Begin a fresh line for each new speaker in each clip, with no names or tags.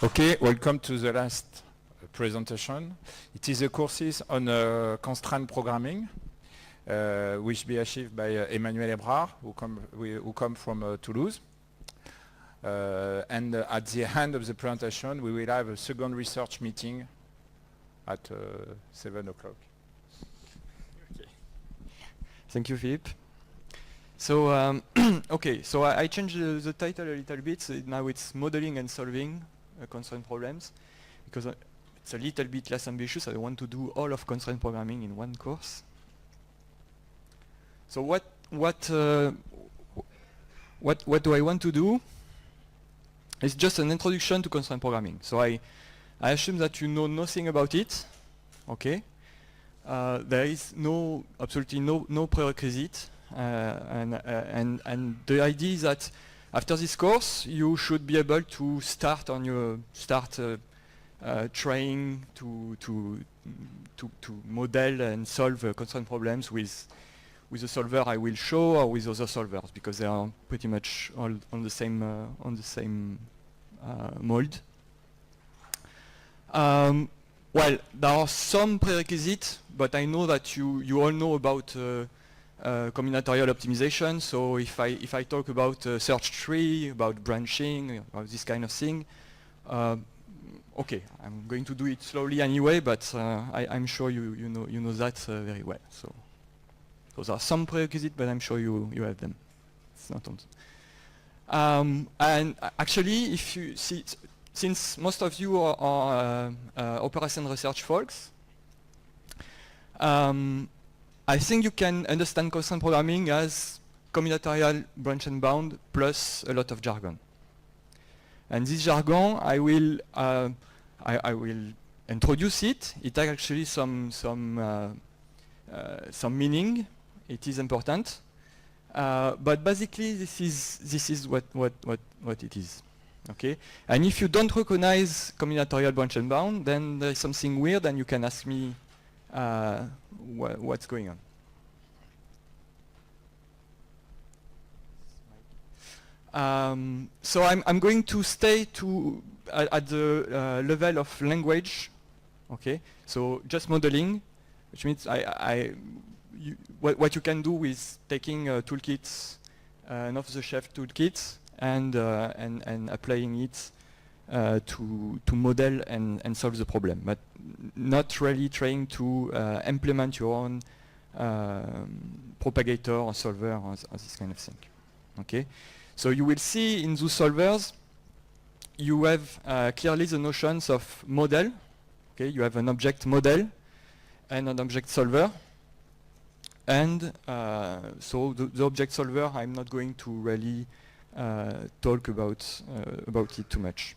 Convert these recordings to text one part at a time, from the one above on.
Okay, welcome to the last presentation. It is a courses on constraint programming, which be achieved by Emmanuel Ebrard, who come from Toulouse. And at the end of the presentation, we will have a second research meeting at 7 o'clock.
Okay. Thank you, Philippe. So, okay, so I changed the title a little bit. So now it's modeling and solving constraint problems, because it's a little bit less ambitious. I want to do all of constraint programming in one course. So what do I want to do? It's just an introduction to constraint programming. So I assume that you know nothing about it. Okay. There is absolutely no prerequisite, and the idea is that after this course, you should be able to start trying to model and solve constraint problems with the solver I will show, or with other solvers, because they are pretty much all on the same mold. Well, there are some prerequisites, but I know that you all know about combinatorial optimization. So if I talk about search tree, about branching, or this kind of thing, okay, I'm going to do it slowly anyway, but I'm sure you know that very well. So those are some prerequisites, but I'm sure you have them. It's not on. And actually, if you see, since most of you are operation research folks, I think you can understand constraint programming as combinatorial branch and bound plus a lot of jargon. And this jargon, I will introduce it. It has actually some meaning. It is important, but basically this is what it is. Okay. And if you don't recognize combinatorial branch and bound, then there is something weird, and you can ask me what's going on. So I'm going to stay at the level of language. Okay. So just modeling, which means what you can do is taking toolkits, an off-the-shelf toolkit, and applying it to model and solve the problem, but not really trying to implement your own propagator or solver or this kind of thing. Okay, so you will see in those solvers you have clearly the notions of model. Okay, you have an object model and an object solver. And so the object solver, I'm not going to really talk about it too much.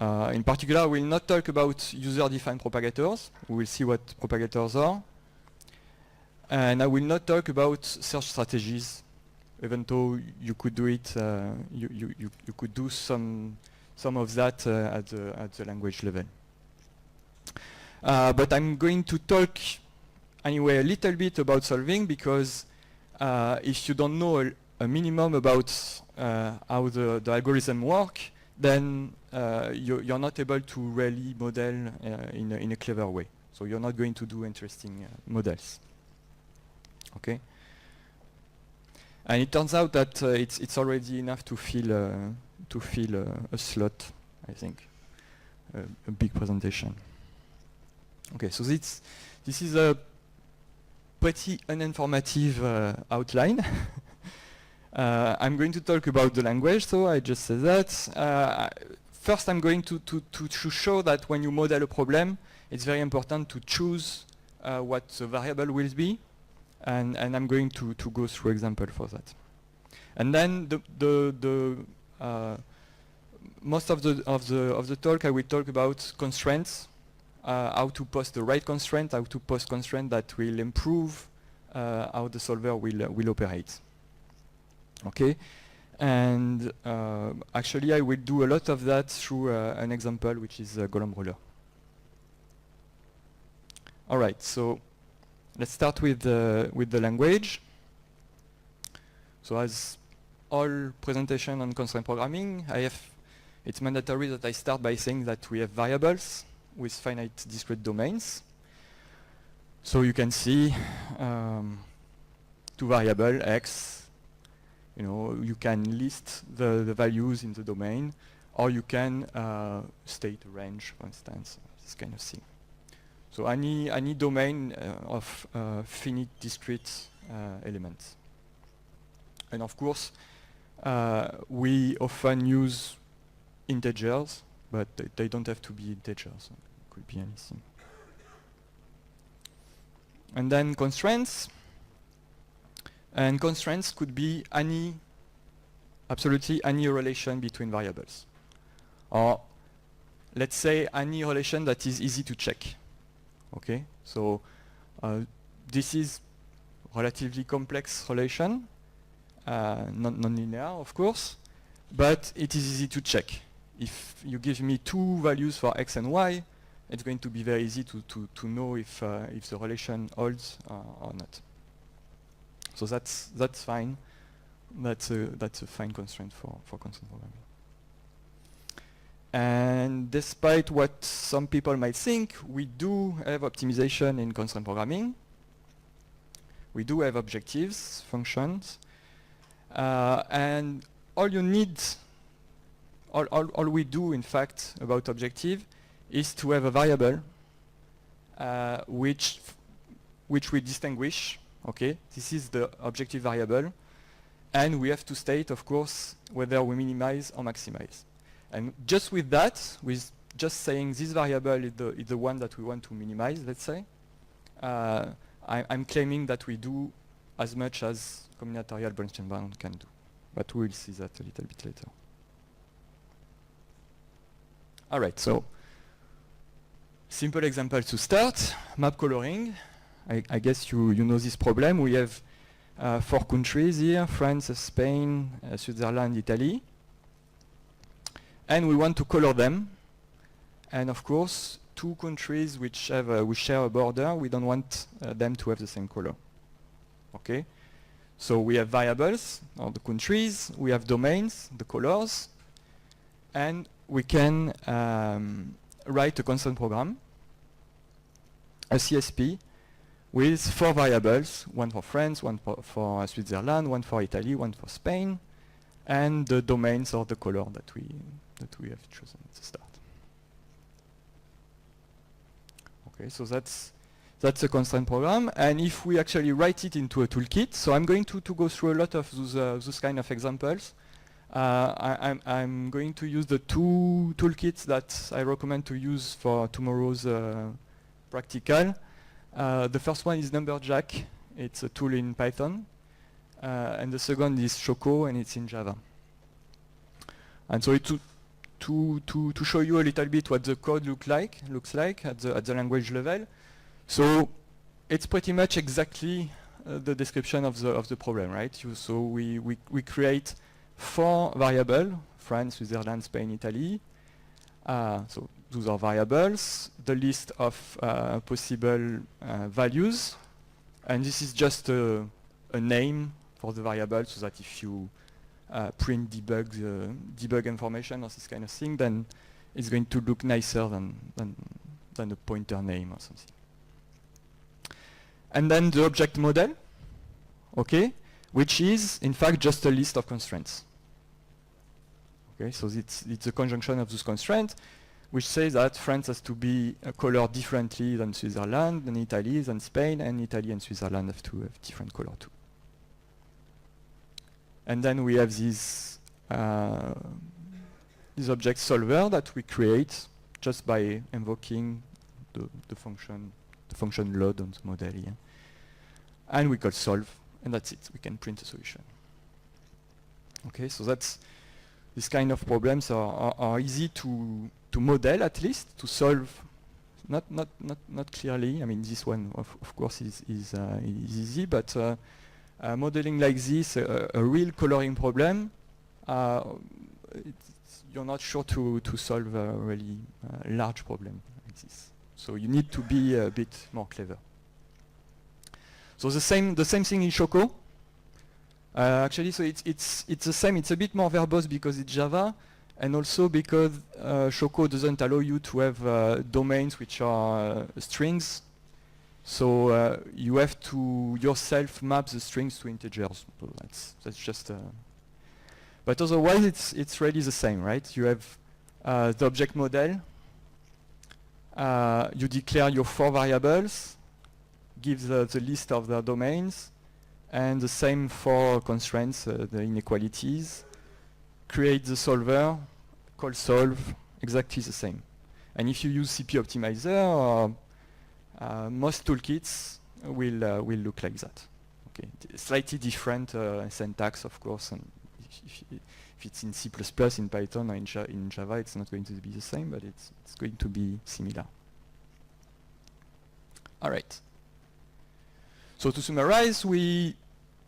In particular, I will not talk about user-defined propagators. We will see what propagators are. And I will not talk about search strategies, even though you could do it. You could do some of that at the language level. But I'm going to talk anyway a little bit about solving, because if you don't know a minimum about how the algorithm work, then you're not able to really model in a clever way. So you're not going to do interesting models. Okay. And it turns out that it's already enough to fill a slot, I think, a big presentation. Okay, so this is a pretty uninformative outline. I'm going to talk about the language, so I just said that. First, I'm going to show that when you model a problem, it's very important to choose what the variable will be, and I'm going to go through example for that. And then most of the talk I will talk about constraints. How to post the right constraint, how to post constraint that will improve how the solver will operate. Okay, and actually I will do a lot of that through an example, which is Golomb Roller. All right, so let's start with the language. So as all presentation on constraint programming, I have it's mandatory that I start by saying that we have variables with finite discrete domains. So you can see two variable x. You can list the values in the domain, or you can state a range, for instance, this kind of thing. So any domain of finite discrete elements. And of course, we often use integers, but they don't have to be integers. It could be anything. And then constraints. And constraints could be absolutely any relation between variables. Or let's say any relation that is easy to check. Okay, so this is relatively complex relation, non-linear of course, but it is easy to check. If you give me two values for x and y, it's going to be very easy to know if the relation holds or not. So that's fine. That's a fine constraint for constraint programming. And despite what some people might think, we do have optimization in constraint programming. We do have objectives, functions, and all you need, all we do in fact about objective is to have a variable which we distinguish. Okay, this is the objective variable, and we have to state, of course, whether we minimize or maximize. And just with that, with just saying this variable is the one that we want to minimize, let's say, I'm claiming that we do as much as combinatorial Bernstein bound can do. But we'll see that a little bit later. All right, so simple example to start, map coloring. I guess you know this problem. We have 4 countries here, France, Spain, Switzerland, Italy. And we want to color them. And of course, 2 countries which share a border, we don't want them to have the same color. Okay? So we have variables, or the countries, we have domains, the colors, and we can write a constant program, a CSP, with 4 variables, one for France, one for Switzerland, one for Italy, one for Spain, and the domains or the color that we have chosen at the start. Okay, so that's a constraint program, and if we actually write it into a toolkit, so I'm going to go through a lot of those kind of examples. I'm going to use the 2 toolkits that I recommend to use for tomorrow's practical. The first one is Numberjack. It's a tool in Python. And the second is Choco, and it's in Java. And so to show you a little bit what the code looks like at the language level. So it's pretty much exactly the description of the problem, right? So we create 4 variables: France, Switzerland, Spain, Italy. So those are variables, the list of possible values, and this is just a name for the variable, so that if you print debug information or this kind of thing, then it's going to look nicer than a pointer name or something. And then the object model, okay, which is in fact just a list of constraints. Okay, so it's a conjunction of those constraints, which says that France has to be colored differently than Switzerland, than Italy, than Spain, and Italy and Switzerland have to have different color too. And then we have this object solver that we create just by invoking the function load on the model here. And we call solve, and that's it. We can print a solution. Okay, so that's this kind of problems are easy to model, at least to solve. Not clearly. I mean, this one of course is easy, but modeling like this, a real coloring problem, you're not sure to solve a really large problem like this. So you need to be a bit more clever. So the same thing in Choco. Actually, so it's the same. It's a bit more verbose because it's Java, and also because Choco doesn't allow you to have domains which are strings. So you have to yourself map the strings to integers. So that's just. But otherwise, it's really the same, right? You have the object model. You declare your 4 variables, give the list of the domains, and the same 4 constraints, the inequalities. Create the solver, call solve, exactly the same. And if you use CP Optimizer, most toolkits will look like that. Okay, slightly different syntax, of course. And if it's in C++, in Python, or in Java, it's not going to be the same, but it's going to be similar. All right. So to summarize, we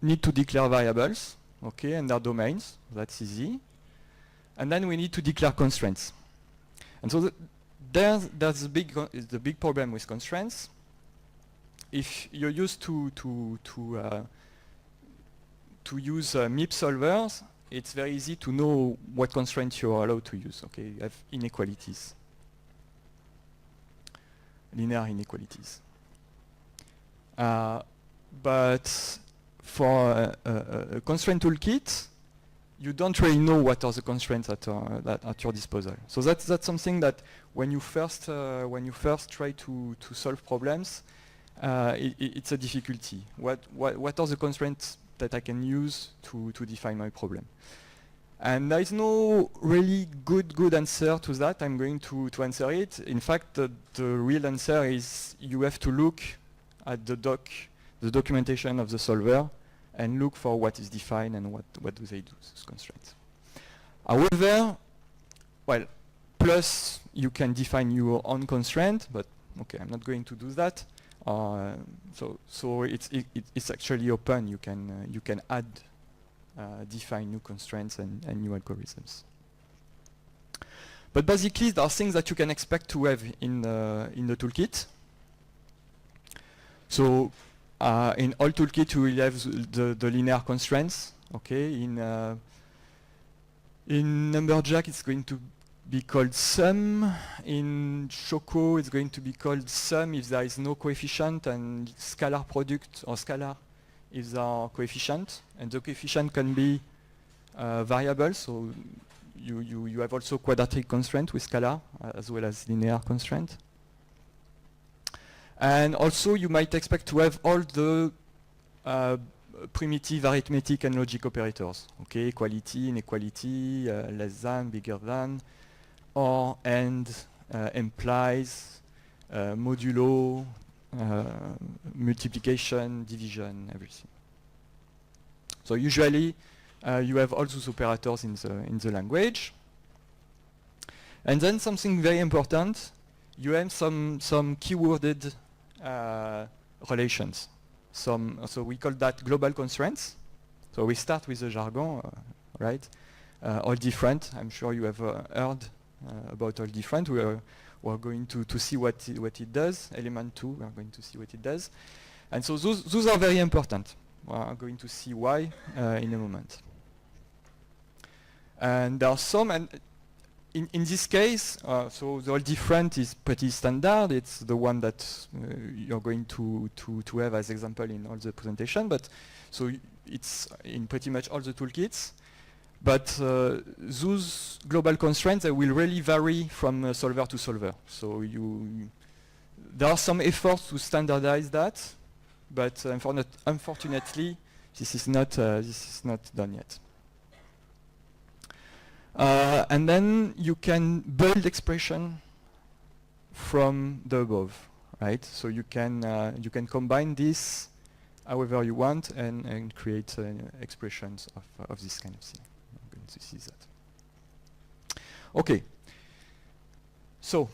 need to declare variables, okay, and their domains. That's easy. And then we need to declare constraints. And so there's the big problem with constraints. If you're used to use MIP solvers, it's very easy to know what constraints you're allowed to use. Okay, you have inequalities, linear inequalities. But for a constraint toolkit, you don't really know what are the constraints at your disposal. So that's something that when you first try to solve problems, it's a difficulty. What are the constraints that I can use to define my problem? And there is no really good answer to that. I'm going to answer it. In fact, the real answer is you have to look at the documentation of the solver and look for what is defined and what do they do, those constraints. However, well, plus you can define your own constraint, but okay, I'm not going to do that. So it's actually open. You can add, define new constraints and new algorithms. But basically, there are things that you can expect to have in the toolkit. So in all toolkit, you will have the linear constraints. Okay, in Numberjack, it's going to be called sum. In Choco, it's going to be called sum if there is no coefficient, and scalar product or scalar if there are coefficient. And the coefficient can be variables. So you have also quadratic constraint with scalar as well as linear constraint. And also you might expect to have all the primitive arithmetic and logic operators. Okay, equality, inequality, less than, bigger than, or, and, implies, modulo, multiplication, division, everything. So usually you have all those operators in the language. And then something very important, you have some keyworded relations. So we call that global constraints. So we start with the jargon, right? All different. I'm sure you have heard about all different. We're going to see what it does. Element 2, we're going to see what it does. And so those are very important. We're going to see why in a moment. And there are some, and in this case, so the all different is pretty standard. It's the one that you're going to have as example in all the presentation. But so it's in pretty much all the toolkits. But those global constraints, they will really vary from solver to solver. So there are some efforts to standardize that, but unfortunately, this is not done yet. And then you can build expression from the above, right? So you can combine this however you want and create expressions of this kind of thing. I'm going to see that. Okay. So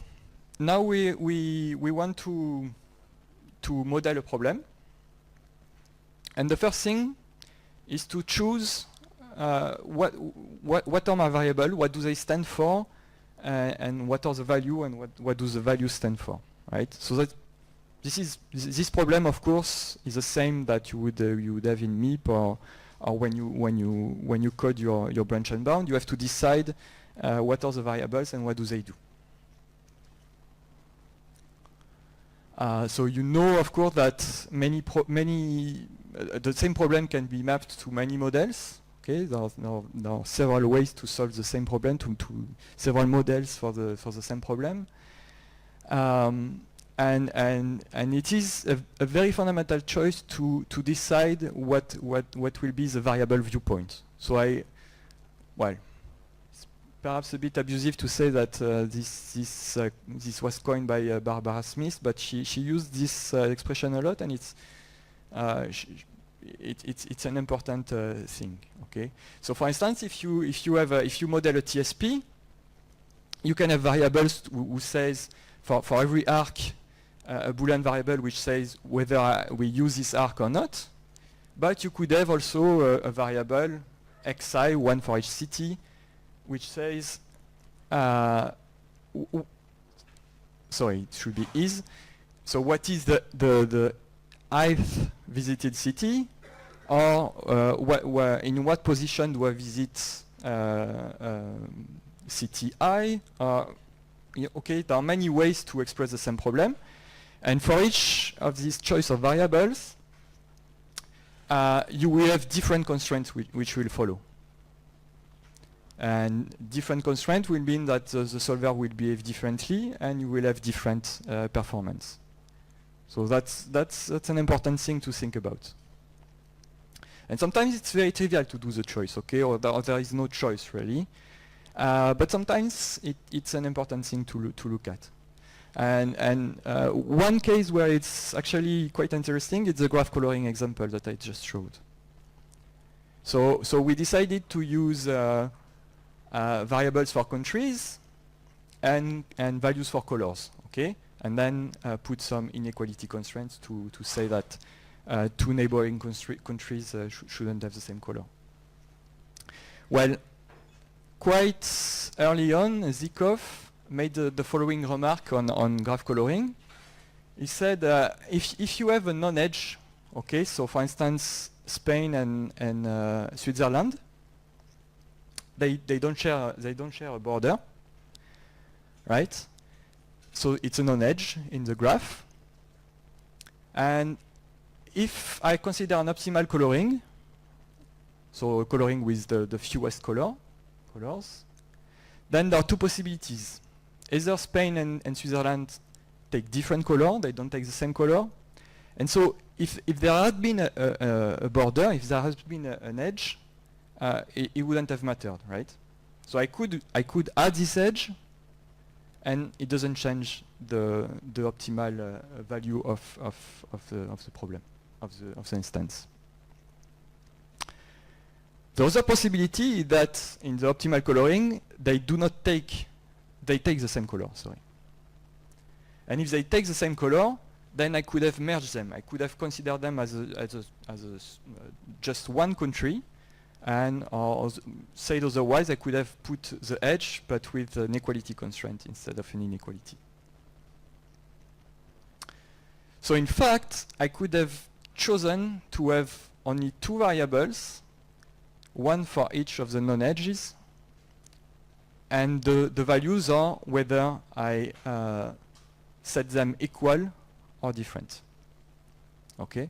now we want to model a problem, and the first thing is to choose what are my variables, what do they stand for, and what are the value, and what do the values stand for, right? So that this problem, of course, is the same that you would have in MIP or when you code your branch and bound. You have to decide what are the variables and what do they do. So you know, of course, that the same problem can be mapped to many models. Okay, there are several ways to solve the same problem, to several models for the same problem, and it is a very fundamental choice to decide what will be the variable viewpoint. So it's perhaps a bit abusive to say that this was coined by Barbara Smith, but she used this expression a lot, and it's an important thing. Okay, so for instance, if you model a TSP, you can have variables who says for every arc a Boolean variable which says whether we use this arc or not, but you could have also a variable xi, one for each city, which says sorry, it should be is. So what is the ith visited city, or in what position do I visit city I? Okay, there are many ways to express the same problem, and for each of these choice of variables, you will have different constraints which will follow. And different constraints will mean that the solver will behave differently, and you will have different performance. So that's an important thing to think about. And sometimes it's very trivial to do the choice, okay, or there is no choice really. But sometimes it's an important thing to look at. And one case where it's actually quite interesting is the graph coloring example that I just showed. So we decided to use variables for countries and values for colors, okay? And then put some inequality constraints to say that two neighboring countries shouldn't have the same color. Well, quite early on, Zykov made the following remark on graph coloring. He said, if you have a non-edge, okay, so for instance, Spain and Switzerland, they don't share a border, right? So it's a non-edge in the graph. And if I consider an optimal coloring, so coloring with the fewest colors, then there are two possibilities. Either Spain and Switzerland take different color, they don't take the same color. And so if there had been a border, if there has been an edge, it wouldn't have mattered, right? So I could add this edge, and it doesn't change the optimal value of the problem, of the instance. The other possibility is that in the optimal coloring, they take the same color, sorry. And if they take the same color, then I could have merged them. I could have considered them as just one country, and or said otherwise, I could have put the edge, but with an equality constraint instead of an inequality. So in fact, I could have chosen to have only two variables, one for each of the non-edges, and the values are whether I set them equal or different. Okay?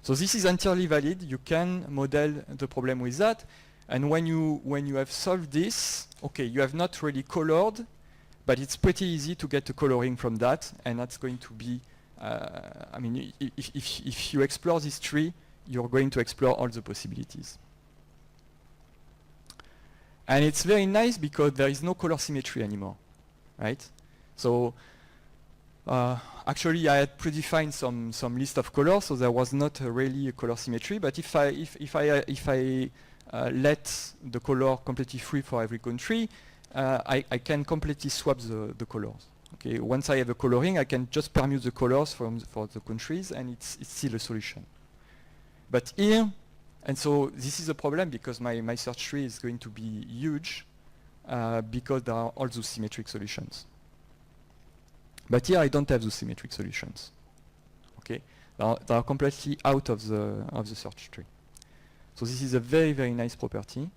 So this is entirely valid. You can model the problem with that. And when you have solved this, okay, you have not really colored, but it's pretty easy to get a coloring from that, and that's going to be, I mean, if you explore this tree, you're going to explore all the possibilities. And it's very nice because there is no color symmetry anymore, right? So actually, I had predefined some list of colors, so there was not really a color symmetry. But if I let the color completely free for every country, I can completely swap the colors. Okay, once I have a coloring, I can just permute the colors for the countries, and it's still a solution. But here, and so this is a problem because my search tree is going to be huge because there are all those symmetric solutions. But here I don't have those symmetric solutions. Okay, they are completely out of the search tree. So this is a very, very nice property.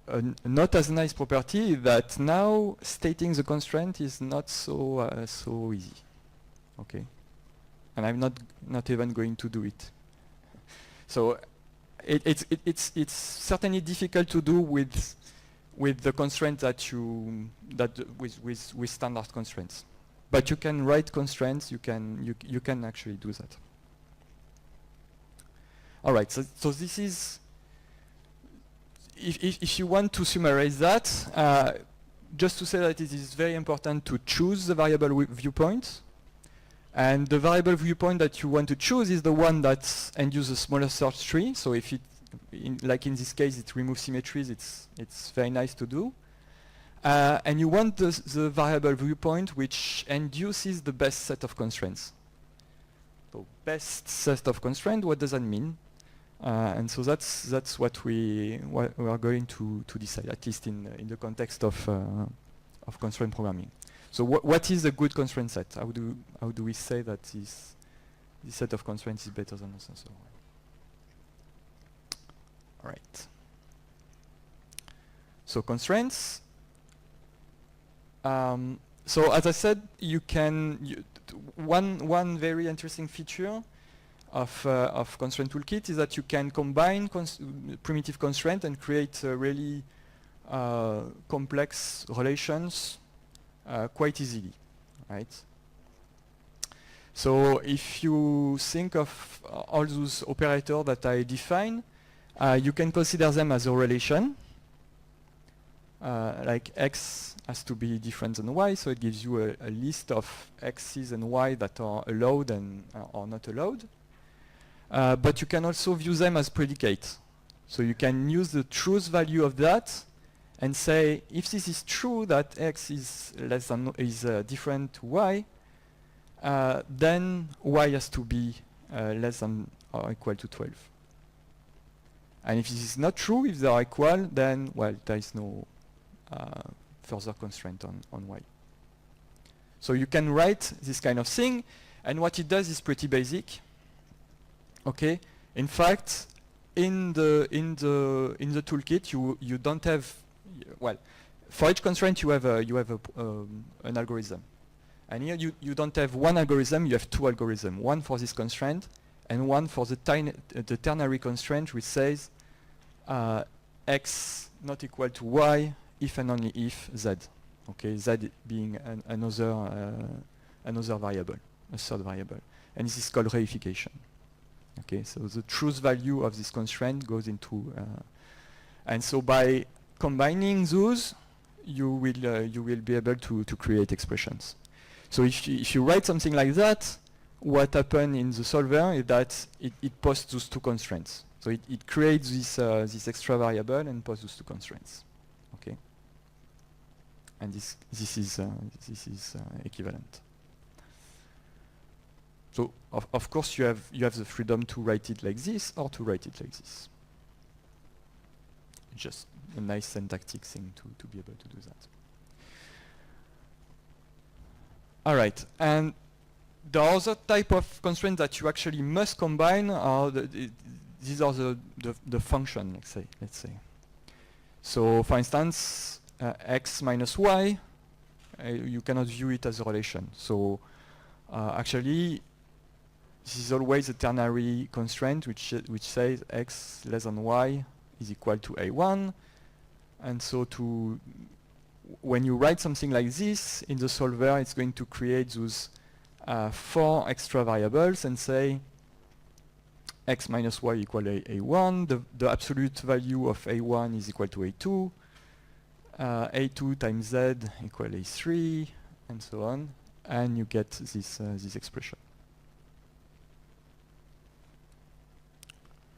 a not as nice property is that now stating the constraint is not so easy. Okay, and I'm not even going to do it. So it's certainly difficult to do with the constraint with standard constraints. But you can write constraints. You can actually do that. All right. So this is. If you want to summarize that, just to say that it is very important to choose the variable viewpoint. And the variable viewpoint that you want to choose is the one that induces the smallest search tree. So if it, like in this case, it removes symmetries, it's very nice to do. And you want the variable viewpoint which induces the best set of constraints. So best set of constraints, what does that mean? And so that's what we are going to decide, at least in the context of constraint programming. So what is a good constraint set? How do we say that this set of constraints is better than the sensor? All right. So constraints. So as I said, one very interesting feature of Constraint Toolkit is that you can combine primitive constraint and create really complex relations quite easily, right? So if you think of all those operators that I define, you can consider them as a relation. Like x has to be different than y, so it gives you a list of x's and y that are allowed and are not allowed. But you can also view them as predicates. So you can use the truth value of that and say, if this is true that x is less than different to y, then y has to be less than or equal to 12. And if this is not true, if they are equal, then well, there is no further constraint on y. So you can write this kind of thing, and what it does is pretty basic. Okay. In fact, in the toolkit, you don't have for each constraint you have an algorithm, and here you don't have one algorithm. You have two algorithms: one for this constraint and one for the ternary constraint, which says x not equal to y if and only if z. Okay, z being another variable, a third variable, and this is called reification. Okay, so the truth value of this constraint goes into, and so by combining those, you will be able to create expressions. So if you write something like that, what happens in the solver is that it posts those two constraints. So it creates this extra variable and posts those two constraints. Okay, and this is equivalent. So of course you have the freedom to write it like this or to write it like this. Just a nice syntactic thing to be able to do that. All right, and the other type of constraint that you actually must combine are these are the function, let's say. So for instance, x minus y, you cannot view it as a relation. So actually, this is always a ternary constraint which says x less than y is equal to a1, and so when you write something like this in the solver, it's going to create those 4 extra variables and say x minus y equal a1, the absolute value of a1 is equal to a2, a2 times z equal a3, and so on, and you get this expression.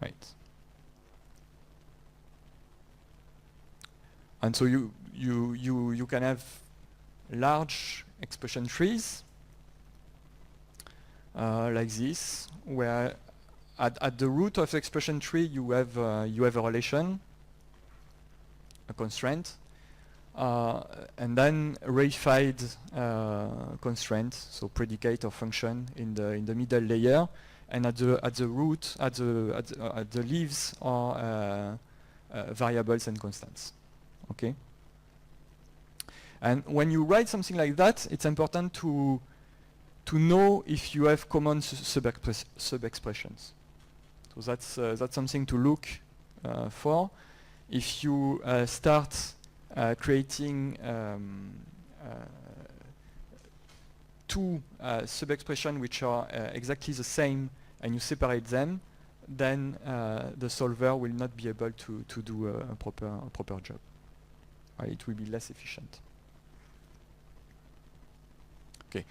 Right. And so you can have large expression trees like this, where at the root of the expression tree you have a relation, a constraint, and then reified constraint, so predicate or function in the middle layer, and at the root, at the leaves are variables and constants. okay? And when you write something like that, it's important to know if you have common sub-expressions. So that's something to look for. If you start creating two sub-expressions which are exactly the same and you separate them, then the solver will not be able to do a proper job. It will be less efficient. Okay,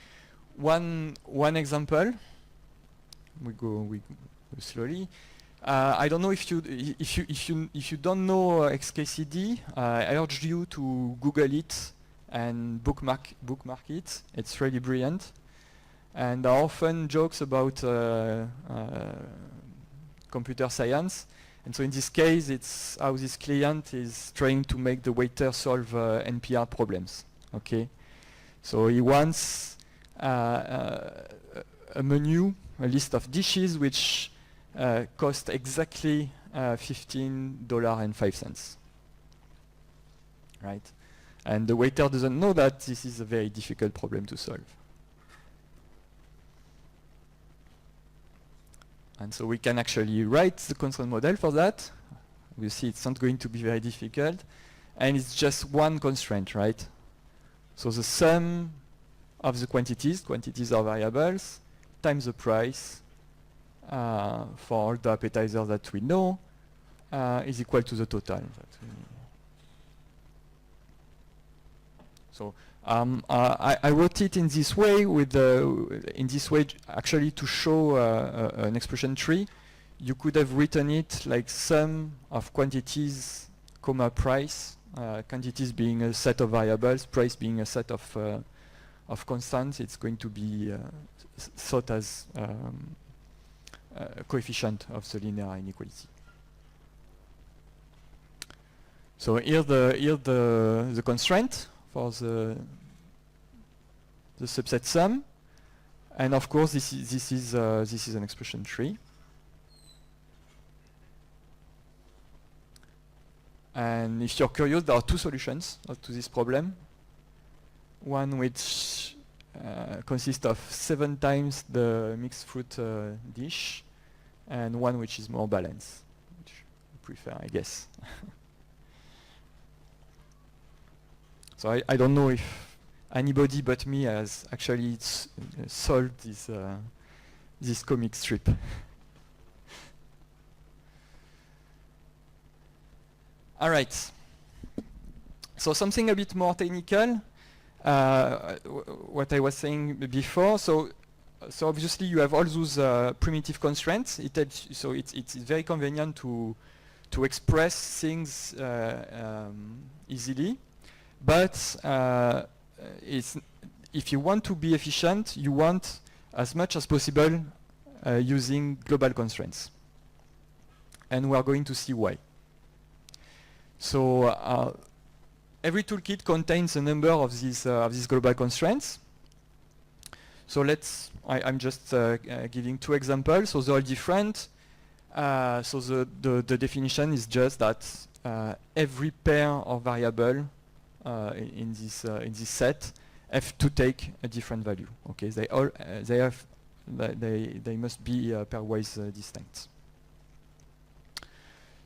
one example. We go slowly. I don't know if you don't know XKCD. I urge you to Google it and bookmark it. It's really brilliant. And there are often jokes about computer science. And so in this case, it's how this client is trying to make the waiter solve NPR problems. Okay, so he wants a menu, a list of dishes which cost exactly $15.05. Right, and the waiter doesn't know that this is a very difficult problem to solve. And so we can actually write the constraint model for that. You see it's not going to be very difficult. And it's just one constraint, right? So the sum of the quantities are variables, times the price for all the appetizers that we know is equal to the total. So I wrote it in this way actually to show an expression tree. You could have written it like sum of quantities, comma price, quantities being a set of variables, price being a set of constants. It's going to be thought as a coefficient of the linear inequality. So here the constraint for the subset sum, and of course this is an expression tree. And if you're curious, there are two solutions to this problem. One which consists of 7 times the mixed fruit dish, and one which is more balanced, which I prefer, I guess. So I don't know if anybody but me has actually solved this comic strip. All right. So something a bit more technical. What I was saying before. So obviously you have all those primitive constraints. So it's very convenient to express things easily. But if you want to be efficient, you want as much as possible using global constraints. And we are going to see why. So every toolkit contains a number of these global constraints. So I'm just giving 2 examples. So they're all different. So the definition is just that every pair of variable in this set have to take a different value. Okay, they must be pairwise distinct.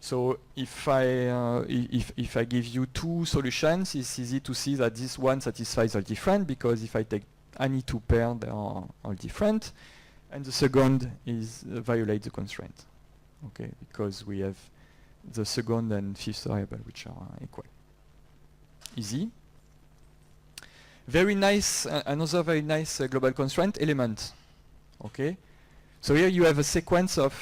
So if I give you 2 solutions, it's easy to see that this one satisfies all different, because if I take any 2 pairs, they are all different, and the second is violate the constraint. Okay, because we have the second and 5th variable which are equal. Easy. Very nice. Another very nice global constraint element. Okay. So here you have a sequence of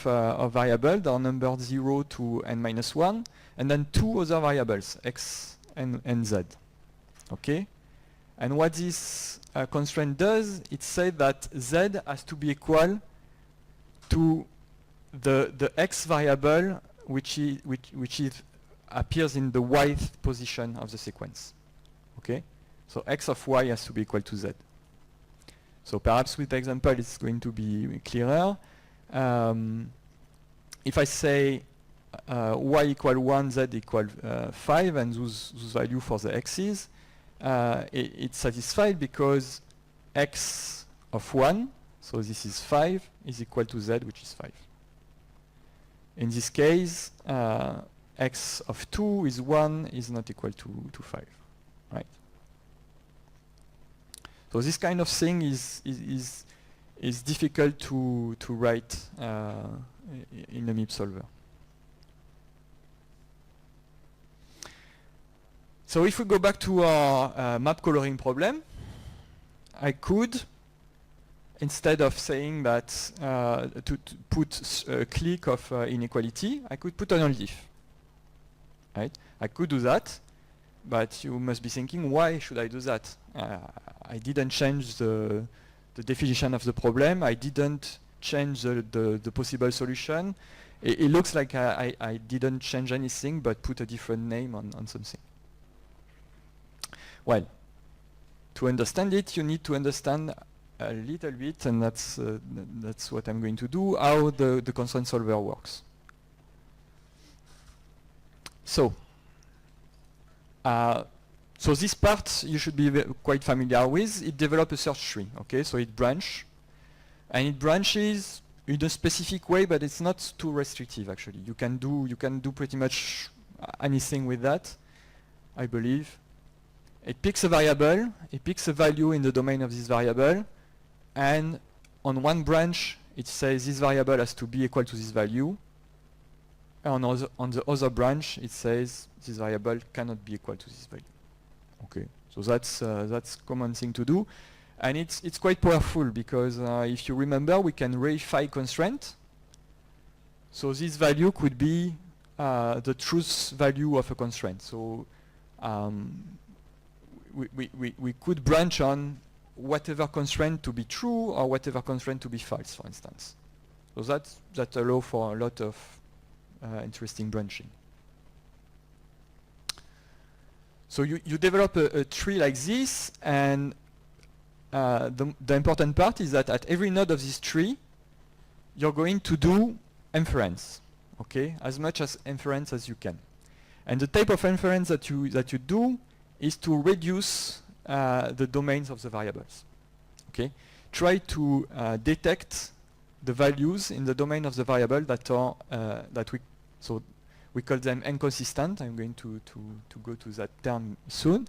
variables that are numbered 0 to n-1, and then 2 other variables, x and z. Okay? And what this constraint does, it says that z has to be equal to the x variable which appears in the y-th position of the sequence. Okay? So x of y has to be equal to z. So perhaps with the example it's going to be clearer. If I say y equal 1, z equal 5, and those value for the x's, it's satisfied because x of 1, so this is 5, is equal to z, which is 5. In this case, x of 2 is 1 is not equal to 5, right? So this kind of thing is difficult to write in a MIP solver. So if we go back to our map coloring problem, I could, instead of saying that to put a clique of inequality, I could put an old if. Right? I could do that, but you must be thinking, why should I do that? I didn't change the definition of the problem. I didn't change the possible solution. It looks like I didn't change anything, but put a different name on something. Well, to understand it, you need to understand a little bit, and that's what I'm going to do, how the constraint solver works. So this part you should be quite familiar with. It develops a search tree, okay? So it branches, and it branches in a specific way, but it's not too restrictive actually. You can do pretty much anything with that, I believe. It picks a variable, it picks a value in the domain of this variable, and on one branch it says this variable has to be equal to this value, and on the other branch it says this variable cannot be equal to this value. Okay, so that's common thing to do, and it's quite powerful because if you remember, we can reify constraint. So this value could be the truth value of a constraint. So we could branch on whatever constraint to be true or whatever constraint to be false, for instance. So that allows for a lot of interesting branching. So you develop a tree like this, and the important part is that at every node of this tree, you're going to do inference, okay, as much as inference as you can. And the type of inference that you do is to reduce the domains of the variables. Okay, try to detect the values in the domain of the variable that are we call them inconsistent. I'm going to go to that term soon.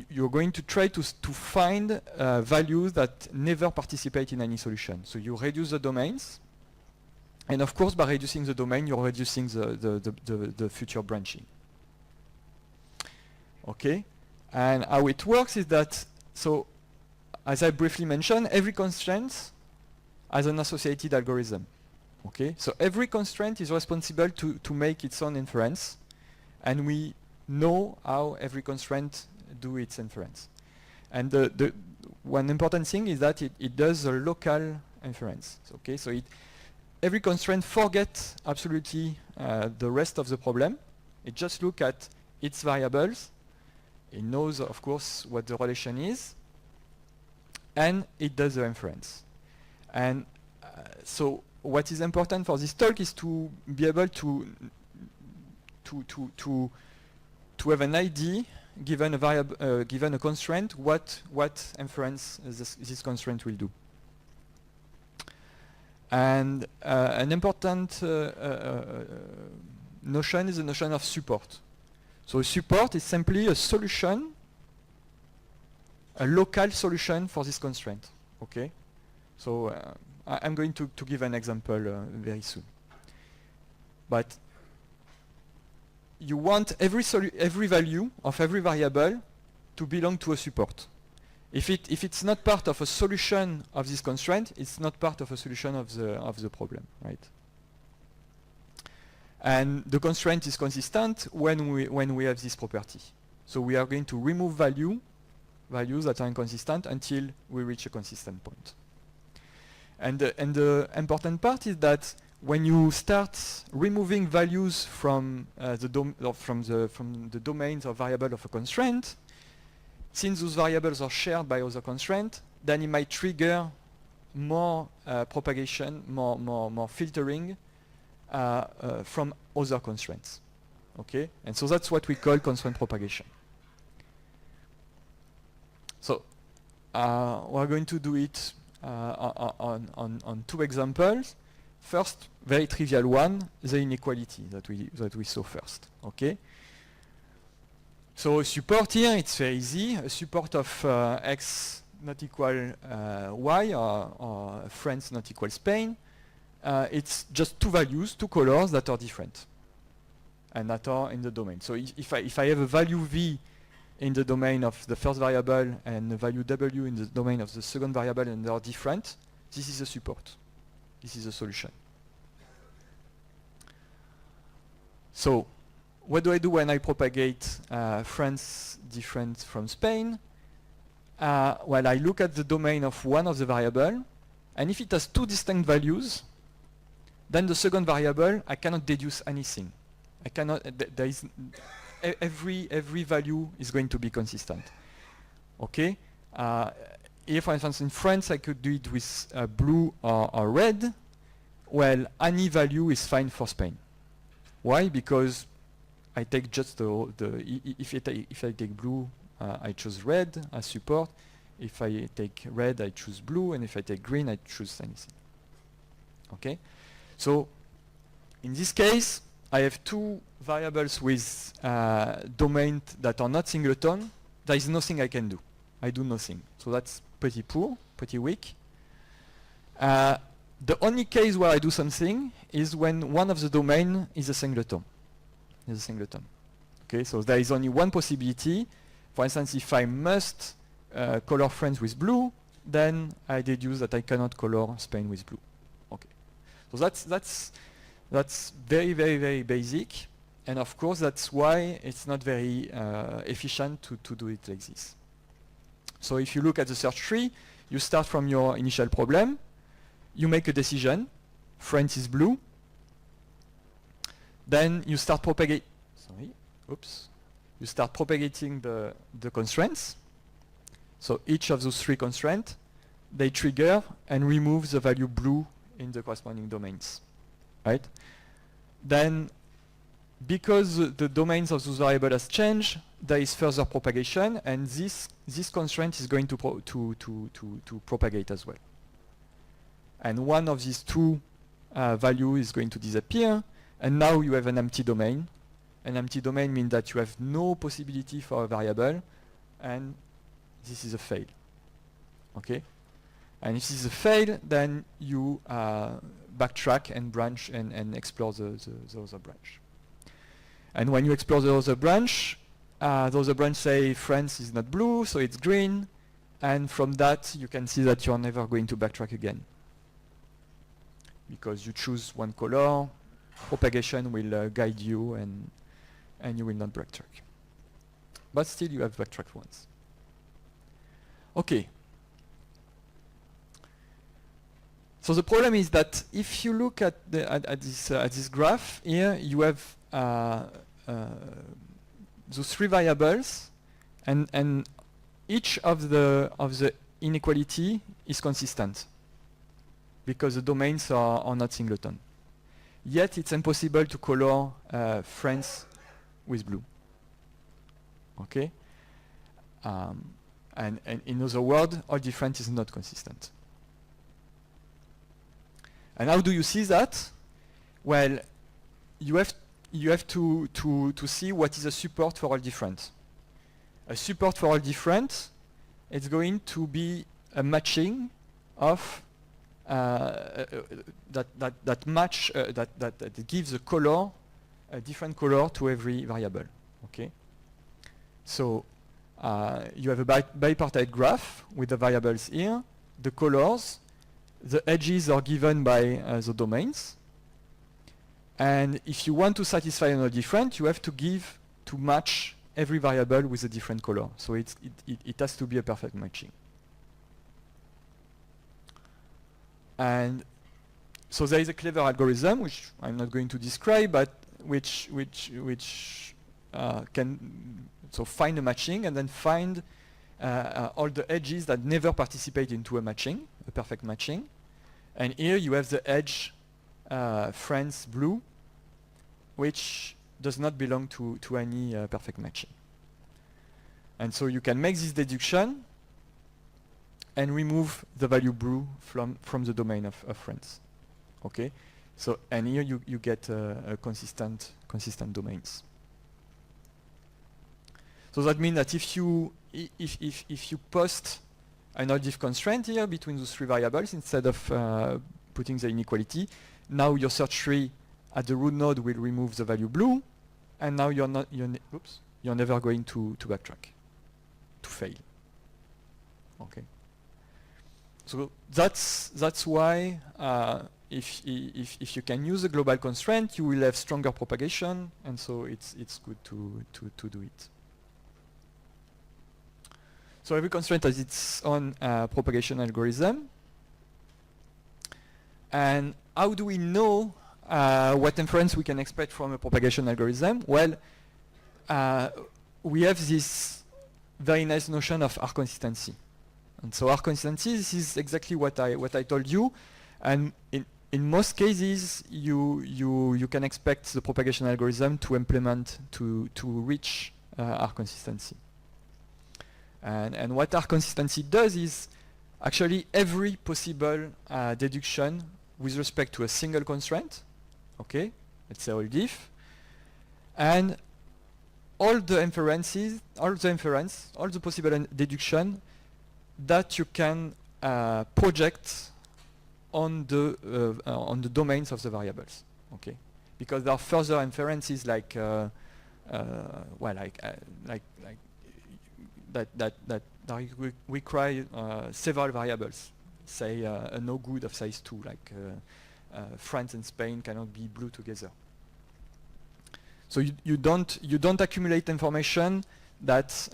You're going to try to find values that never participate in any solution. So you reduce the domains, and of course by reducing the domain, you're reducing the future branching. Okay, and how it works is that, so as I briefly mentioned, every constraint has an associated algorithm. Okay, so every constraint is responsible to make its own inference, and we know how every constraint do its inference. And the one important thing is that it does a local inference. Okay, so every constraint forgets absolutely the rest of the problem. It just looks at its variables. It knows, of course, what the relation is, and it does the inference. And so what is important for this talk is to be able to have an idea, given a variable, given a constraint, what inference this constraint will do. And an important notion is the notion of support. So support is simply a solution, a local solution for this constraint. Okay, so I'm going to give an example very soon. But you want every value of every variable to belong to a support. If it's not part of a solution of this constraint, it's not part of a solution of the problem, right? And the constraint is consistent when we have this property. So we are going to remove values that are inconsistent until we reach a consistent point. And the important part is that when you start removing values from the domains of variable of a constraint, since those variables are shared by other constraints, then it might trigger more propagation, more filtering, from other constraints. Okay, and so that's what we call constraint propagation. So we're going to do it on two examples. First, very trivial one, the inequality that we saw first. Okay. So support here, it's very easy. A support of x not equal y or France not equal Spain. It's just two values, two colors that are different and that are in the domain. So if I have a value v in the domain of the first variable and a value w in the domain of the second variable and they are different, this is a support. This is a solution. So what do I do when I propagate France different from Spain? Well, I look at the domain of one of the variable, and if it has two distinct values, then the second variable, I cannot deduce anything. I cannot, there is, every value is going to be consistent. Okay? If, for instance, in France, I could do it with blue or red, well, any value is fine for Spain. Why? Because I take just if I take blue, I choose red as support. If I take red, I choose blue, and if I take green, I choose anything. Okay? So in this case, I have two variables with domains that are not singleton. There is nothing I can do. I do nothing. So that's pretty poor, pretty weak. The only case where I do something is when one of the domain is a singleton. Okay, so there is only one possibility. For instance, if I must color France with blue, then I deduce that I cannot color Spain with blue. Okay, so that's very, very, very basic, and of course that's why it's not very efficient to do it like this. So if you look at the search tree, you start from your initial problem, you make a decision, France is blue, then you start propagating the constraints. So each of those three constraints, they trigger and remove the value blue in the corresponding domains, right? Then, because the domains of those variables has changed, there is further propagation, and this constraint is going to propagate as well. And one of these two values is going to disappear, and now you have an empty domain. An empty domain means that you have no possibility for a variable, and this is a fail. Okay? And if this is a fail, then you backtrack and branch and explore the other branch. And when you explore the other branch, the other branch say France is not blue, so it's green, and from that you can see that you're never going to backtrack again. Because you choose one color, propagation will guide you, and you will not backtrack. But still you have backtracked once. Okay. So the problem is that if you look at this graph here, you have those three variables, and each of the inequality is consistent because the domains are not singleton. Yet it's impossible to color France with blue. Okay, and in other words, all different is not consistent. And how do you see that? Well, you have to see what is a support for all different. A support for all different is going to be a matching of that gives a color, a different color to every variable. Okay. So you have a bipartite graph with the variables here, the colors. The edges are given by the domains, and if you want to satisfy all different, you have to match every variable with a different color. So it has to be a perfect matching. And so there is a clever algorithm which I'm not going to describe, but which can find a matching and then find all the edges that never participate into a matching, a perfect matching. And here you have the edge friends blue, which does not belong to any perfect matching. And so you can make this deduction and remove the value blue from the domain of friends. Okay, so and here you get a consistent domains. So that means that if you post an odd-if constraint here between those three variables instead of putting the inequality, now your search tree at the root node will remove the value blue, and now you're never going to backtrack, to fail. Okay. So that's why if you can use a global constraint, you will have stronger propagation, and so it's good to do it. So every constraint has its own propagation algorithm. And how do we know what inference we can expect from a propagation algorithm? Well, we have this very nice notion of R consistency. And so R consistency, this is exactly what I told you. And in most cases, you can expect the propagation algorithm to implement to reach R consistency. And what R consistency does is actually every possible deduction with respect to a single constraint, okay, let's say odd-if, and all the possible deduction that you can project on the domains of the variables, okay, because there are further inferences like that require several variables. Say a no good of size 2, like France and Spain cannot be blue together. So you don't accumulate information that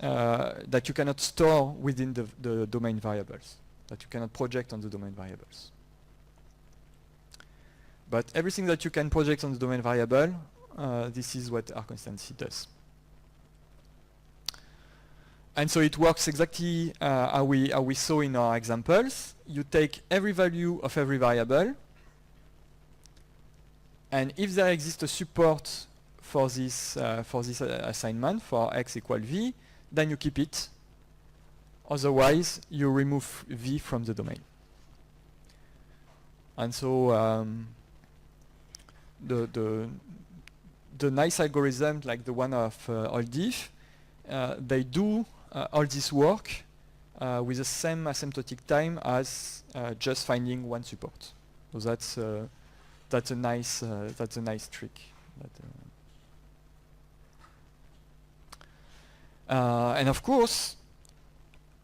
you cannot store within the domain variables, that you cannot project on the domain variables. But everything that you can project on the domain variable, this is what R consistency does. And so it works exactly how we saw in our examples. You take every value of every variable, and if there exists a support for this assignment for x equal v, then you keep it. Otherwise, you remove v from the domain. And so the nice algorithm like the one of odd-if, they do all this work with the same asymptotic time as just finding one support. So that's a nice trick. And of course,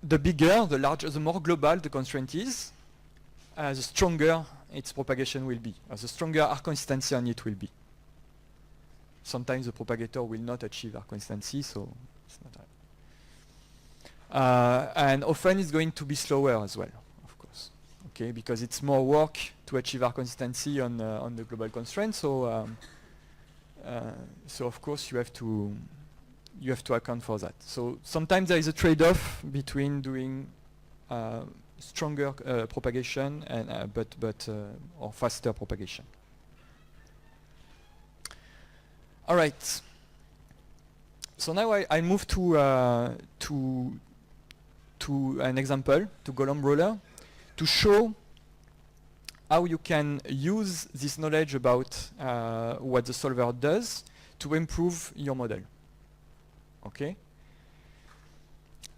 the larger, the more global the constraint is, the stronger its propagation will be, the stronger R consistency on it will be. Sometimes the propagator will not achieve R consistency, so it's not. And often it's going to be slower as well, of course. Okay, because it's more work to achieve R consistency on the global constraint. So of course you have to account for that. So sometimes there is a trade-off between doing stronger propagation and or faster propagation. All right. So now I move to an example, to Golomb roller, to show how you can use this knowledge about what the solver does to improve your model. Okay?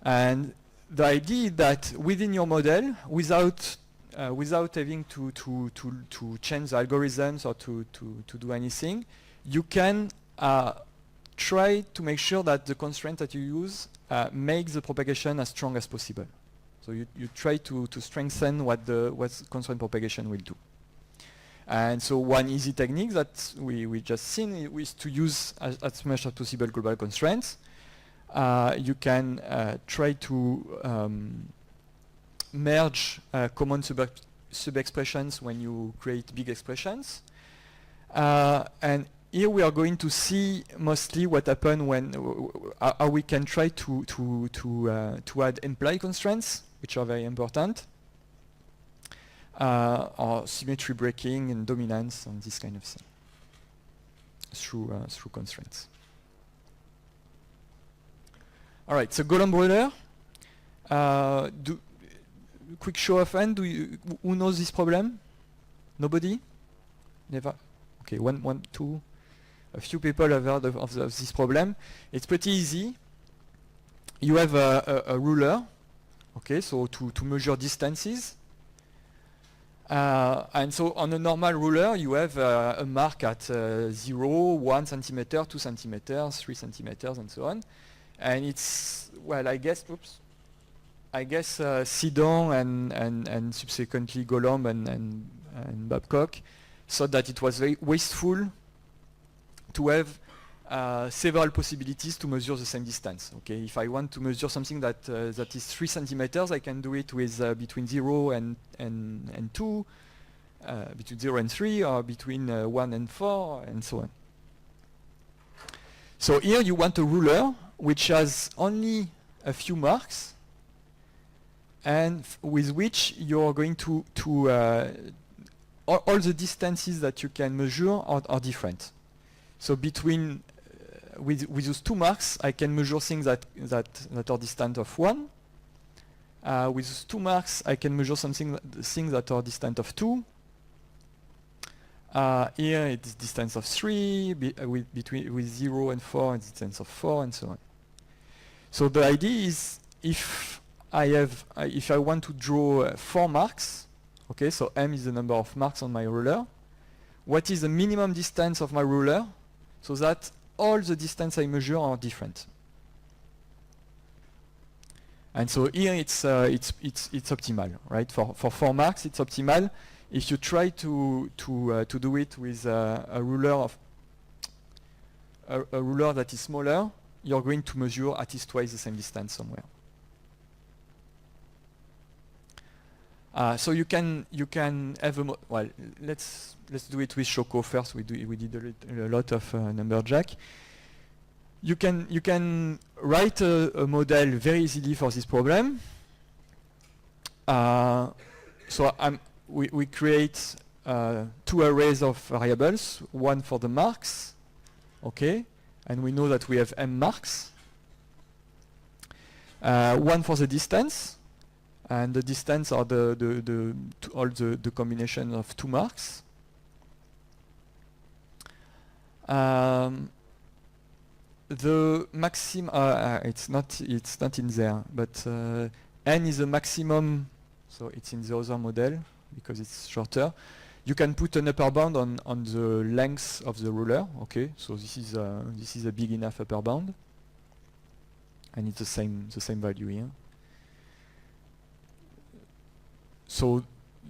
And the idea is that within your model, without having to change the algorithms or to do anything, you can try to make sure that the constraint that you use makes the propagation as strong as possible. So you try to strengthen what constraint propagation will do. And so one easy technique that we just seen is to use as much as possible global constraints. You can try to merge common sub-expressions when you create big expressions. And here we are going to see mostly what happens when how we can try to add implied constraints, which are very important. or symmetry breaking and dominance and this kind of thing through constraints. All right, so Golomb ruler. Quick show of hand. Who knows this problem? Nobody? Never? Okay, one, two. A few people have heard of this problem. It's pretty easy. You have a ruler, okay, so to measure distances. And so on a normal ruler, you have a mark at 0, 1 centimeter, 2 centimeters, 3 centimeters, and so on. And it's, well, I guess Sidon and subsequently Golomb and Babcock thought that it was very wasteful to have several possibilities to measure the same distance. Okay, if I want to measure something that is 3 centimeters, I can do it with between 0 and 2, between 0 and 3, or between 1 and 4, and so on. So here you want a ruler which has only a few marks, and with which you're going to all the distances that you can measure are different. So between with those 2 marks, I can measure things that are distant of 1. With those 2 marks, I can measure things that are distant of 2. Here it's distance of 3. With 0 and 4, it's distance of 4, and so on. So the idea is, if I want to draw 4 marks, okay, so m is the number of marks on my ruler. What is the minimum distance of my ruler, so that all the distance I measure are different? And so here it's optimal, right? For 4 marks, it's optimal. If you try to do it with a ruler that is smaller, you're going to measure at least twice the same distance somewhere. So you can have a well. Let's do it with Choco first. We did a lot of Numberjack. You can write a model very easily for this problem. So we create 2 arrays of variables, one for the marks, okay, and we know that we have m marks. One for the distance, and the distance are all the combination of 2 marks. The maximum, it's not in there, but n is the maximum, so it's in the other model because it's shorter. You can put an upper bound on the length of the ruler. Okay, so this is a big enough upper bound, and it's the same value here. So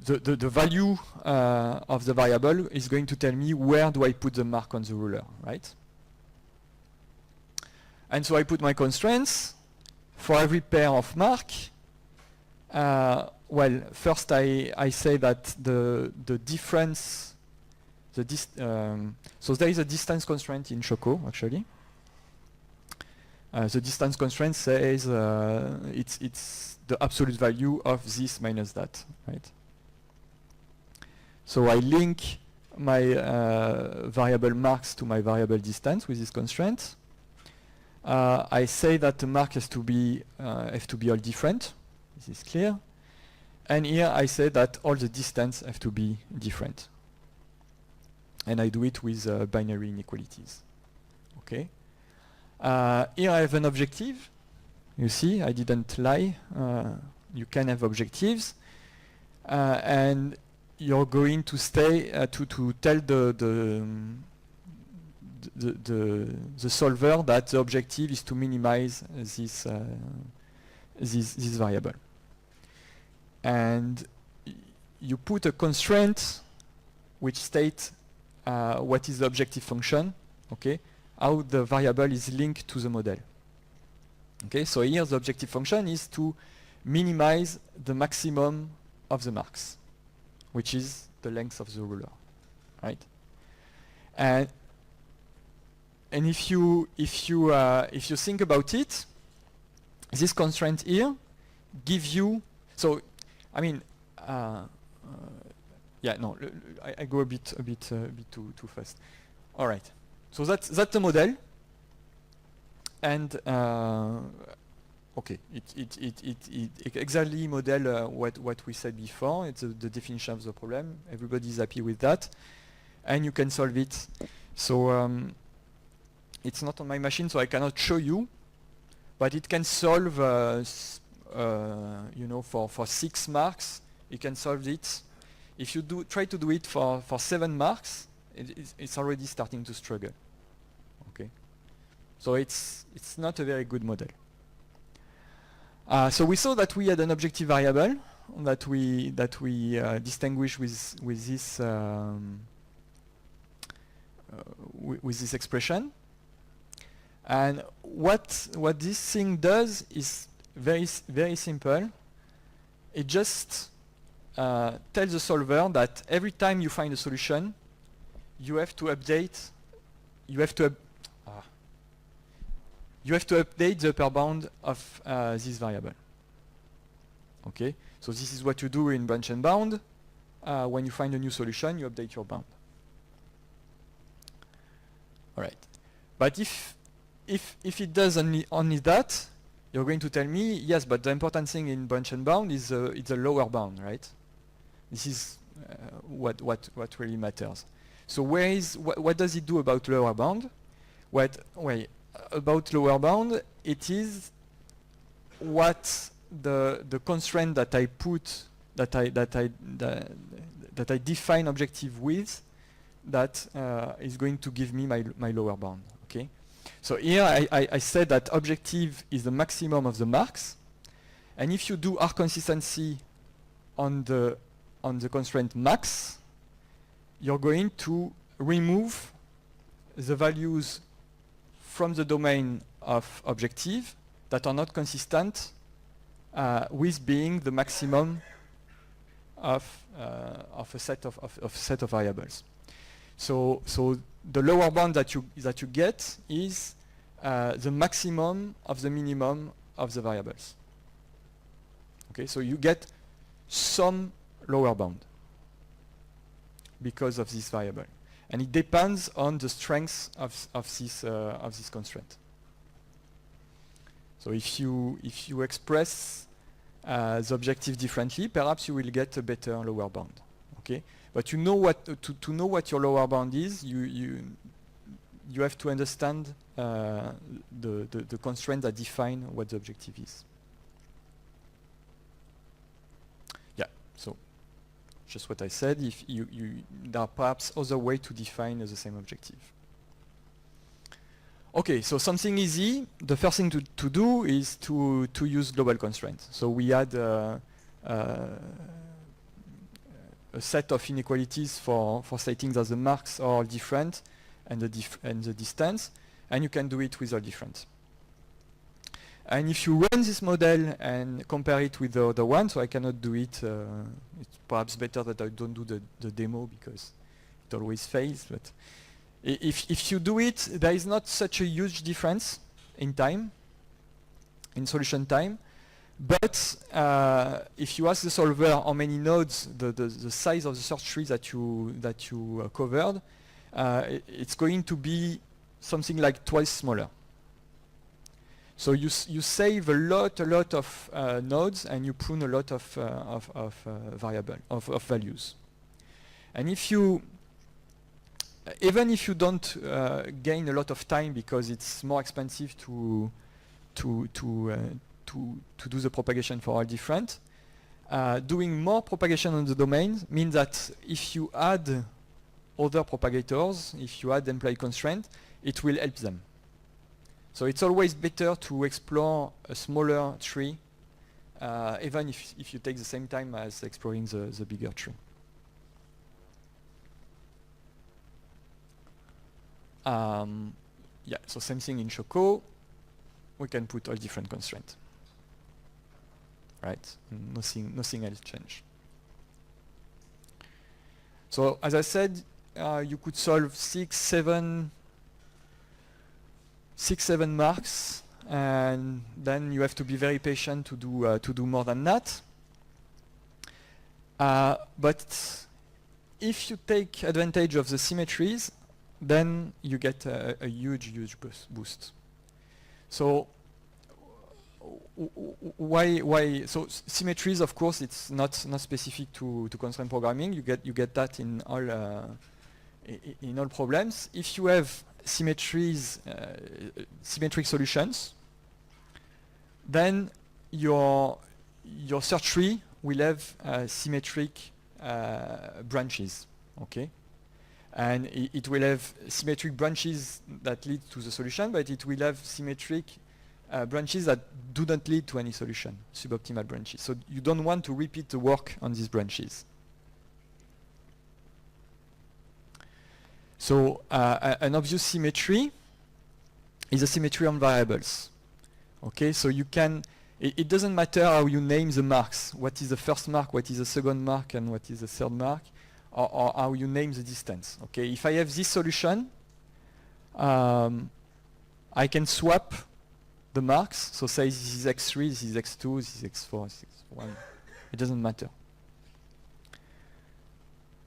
the value of the variable is going to tell me where do I put the mark on the ruler, right? And so I put my constraints for every pair of mark. Well, first I say that the difference, so there is a distance constraint in Choco actually. The distance constraint says it's the absolute value of this minus that, right? So I link my variable marks to my variable distance with this constraint. I say that the mark have to be all different. This is clear. And here I say that all the distance have to be different. And I do it with binary inequalities. Okay. Here I have an objective. You see, I didn't lie. You can have objectives, and you're going to stay to tell the solver that the objective is to minimize this variable. And you put a constraint which states what is the objective function, okay, how the variable is linked to the model. Okay, so here the objective function is to minimize the maximum of the marks, which is the length of the ruler, right? And if you think about it, this constraint here gives you, so I mean, yeah, no, I go a bit too fast. All right, so that's the model, and okay, it exactly model what we said before. It's the definition of the problem. Everybody is happy with that, and you can solve it. So it's not on my machine, so I cannot show you, but it can solve, you know, for 6 marks, you can solve it. If you try to do it for 7 marks, it's already starting to struggle. Okay, so it's not a very good model. So we saw that we had an objective variable that we distinguish with this expression. And what this thing does is very simple. It just tells the solver that every time you find a solution, you have to update. You have to update the upper bound of this variable. Okay, so this is what you do in branch and bound. When you find a new solution, you update your bound. All right, but if it does only that, you're going to tell me, yes, but the important thing in branch and bound is it's a lower bound, right? This is what really matters. So what does it do about lower bound? About lower bound, it is what the constraint that I put that I define objective with that is going to give me my lower bound. Okay. So here I said that objective is the maximum of the marks, and if you do R consistency on the constraint max, you're going to remove the values from the domain of objective that are not consistent with being the maximum of a set of variables. So the lower bound that you get is the maximum of the minimum of the variables. Okay, so you get some lower bound because of this variable, and it depends on the strength of this constraint. So if you express the objective differently, perhaps you will get a better lower bound. Okay, but you know what to know what your lower bound is. You have to understand the constraint that define what the objective is. Yeah. So just what I said. If there are perhaps other way to define the same objective. Okay, so something easy. The first thing to do is to use global constraints. So we had a set of inequalities for stating that the marks are all different and the distance, and you can do it with all different. And if you run this model and compare it with the other one, so I cannot do it, it's perhaps better that I don't do the demo because it always fails, but if you do it, there is not such a huge difference in time, in solution time. But if you ask the solver how many nodes, the size of the search tree that you covered, it's going to be something like twice smaller. So you save a lot of nodes, and you prune a lot of values. And even if you don't gain a lot of time because it's more expensive to do the propagation for all different, doing more propagation on the domain means that if you add other propagators, if you add employee constraint, it will help them. So it's always better to explore a smaller tree, even if you take the same time as exploring the bigger tree. Yeah, so same thing in Choco. We can put all different constraints. Right? Nothing else changed. So as I said, you could solve 6-7 marks, and then you have to be very patient to do more than that. But if you take advantage of the symmetries, then you get a huge boost. So why? So symmetries, of course, it's not specific to constraint programming. You get that in all problems. If you have symmetries, symmetric solutions, then your search tree will have symmetric branches. Okay. And it will have symmetric branches that lead to the solution, but it will have symmetric branches that do not lead to any solution, suboptimal branches. So you don't want to repeat the work on these branches. So an obvious symmetry is a symmetry on variables. Okay, so you can, it doesn't matter how you name the marks, what is the first mark, what is the second mark, and what is the third mark, or how you name the distance. Okay, if I have this solution, I can swap the marks. So say this is x3, this is x2, this is x4, this is x1. It doesn't matter.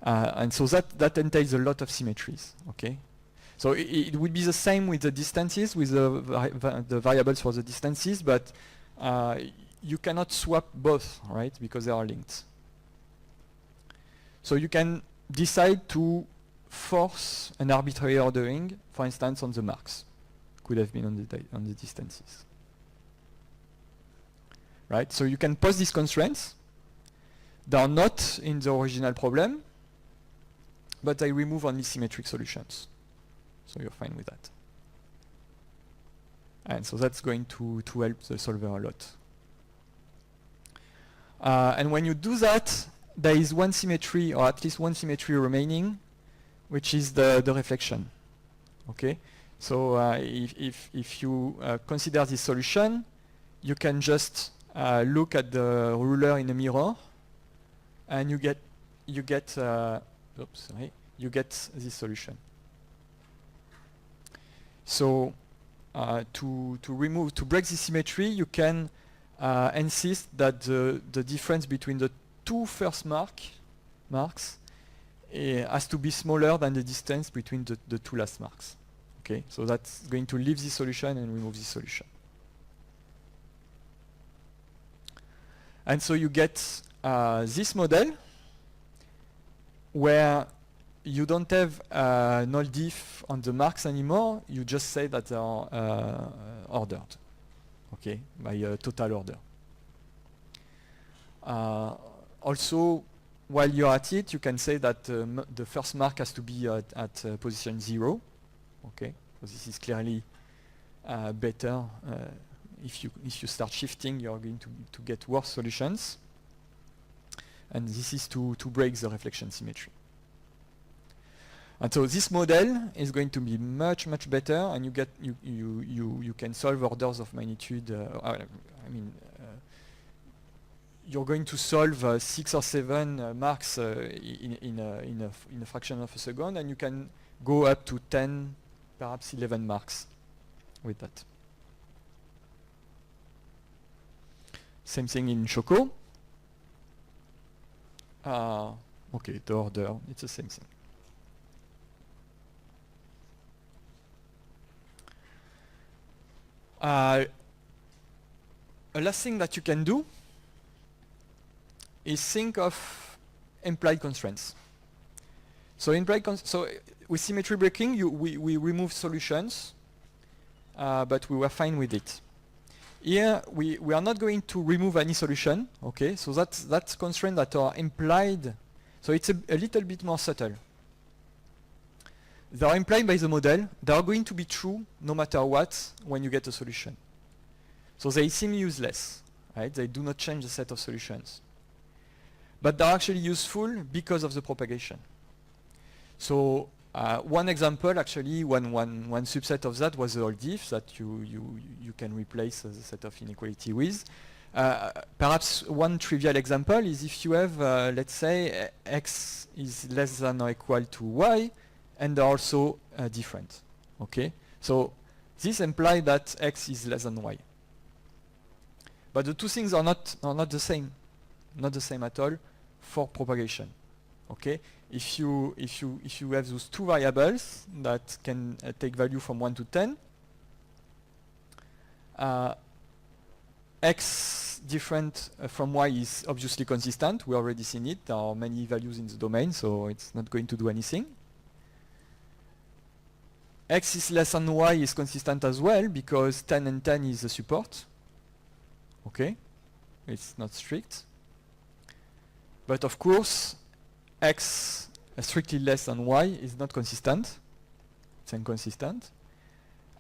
And so that entails a lot of symmetries. Okay, so it would be the same with the distances, with the variables for the distances, but you cannot swap both, right? Because they are linked. So you can decide to force an arbitrary ordering, for instance, on the marks. Could have been on the distances. Right? So you can pose these constraints. They are not in the original problem, but they remove only symmetric solutions. So you're fine with that. And so that's going to help the solver a lot. And when you do that, there is one symmetry, or at least one symmetry remaining, which is the reflection. Okay, so if you consider this solution, you can just look at the ruler in a mirror, and you get this solution. So to break this symmetry, you can insist that the difference between the two first marks has to be smaller than the distance between the two last marks. Okay, so that's going to leave this solution and remove this solution. And so you get this model where you don't have null diff on the marks anymore. You just say that they are ordered, okay, by a total order. Also, while you're at it, you can say that the first mark has to be at position 0. Okay, so this is clearly better. If you start shifting, you're going to get worse solutions. And this is to break the reflection symmetry. And so this model is going to be much better, and you can solve orders of magnitude. You're going to solve 6 or 7 marks in a fraction of a second, and you can go up to 10, perhaps 11 marks with that. Same thing in Choco. Okay, the order, it's the same thing. A last thing that you can do is think of implied constraints. So with symmetry breaking, we remove solutions, but we were fine with it. Here we are not going to remove any solution. Okay, so that's constraints that are implied. So it's a little bit more subtle. They are implied by the model. They are going to be true no matter what when you get a solution. So they seem useless, right? They do not change the set of solutions. But they're actually useful because of the propagation. So one example, actually, one subset of that was the Hall diff that you can replace the set of inequality with. Perhaps one trivial example is if you have, let's say, x is less than or equal to y, and they're also different. Okay, so this implies that x is less than y. But the two things are not the same, not the same at all for propagation. Okay, if you have those two variables that can take value from 1 to 10, x different from y is obviously consistent. We already seen it. There are many values in the domain, so it's not going to do anything. X is less than y is consistent as well, because 10 and 10 is a support. Okay, it's not strict. But of course, x strictly less than y is not consistent. It's inconsistent.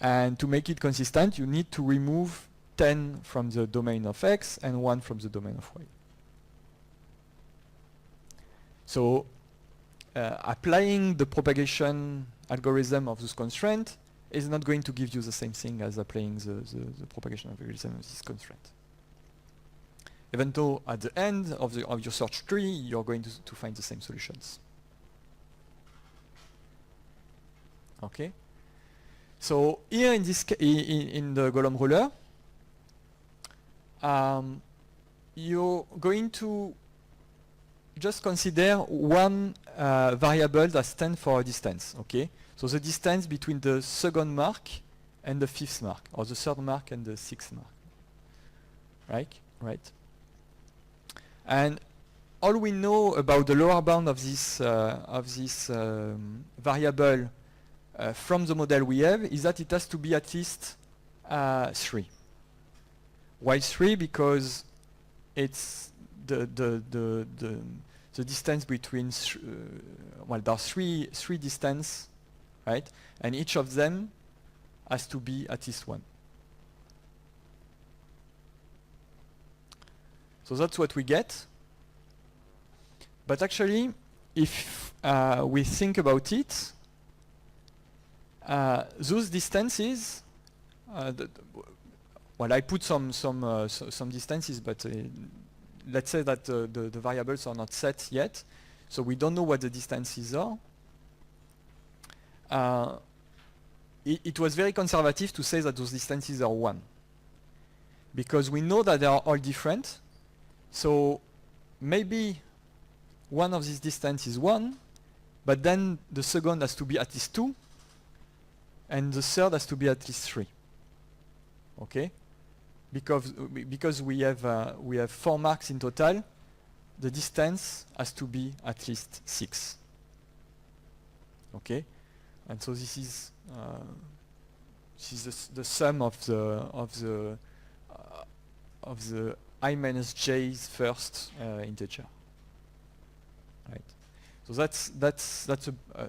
And to make it consistent, you need to remove 10 from the domain of x and 1 from the domain of y. So applying the propagation algorithm of this constraint is not going to give you the same thing as applying the propagation algorithm of this constraint. Even though at the end of your search tree, you're going to find the same solutions. Okay. So here in this in the Golomb ruler, you're going to just consider one variable that stands for a distance. Okay. So the distance between the second mark and the fifth mark, or the third mark and the sixth mark. Right. And all we know about the lower bound of this variable from the model we have is that it has to be at least 3. Why 3? Because it's the distance between well, there are three distances, right? And each of them has to be at least 1. So that's what we get. But actually, if we think about it, those distances, well, I put some distances, but let's say that the variables are not set yet, so we don't know what the distances are. It was very conservative to say that those distances are 1, because we know that they are all different. So maybe one of these distances is 1, but then the second has to be at least 2, and the third has to be at least 3. Okay, because we have 4 marks in total, the distance has to be at least 6. Okay, and so this is the sum of the I minus j's first integer. Right. So that's a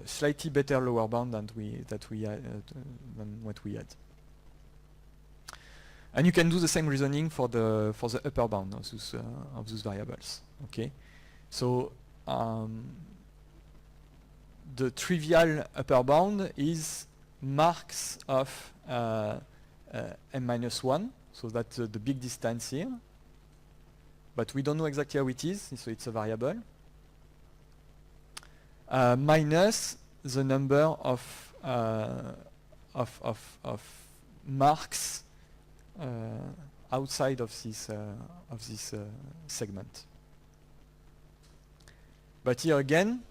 slightly better lower bound than what we had. And you can do the same reasoning for the upper bound of those variables. Okay. So the trivial upper bound is marks of m-1. So that's the big distance here. But we don't know exactly how it is, so it's a variable. Minus the number of marks outside of this segment. But here again,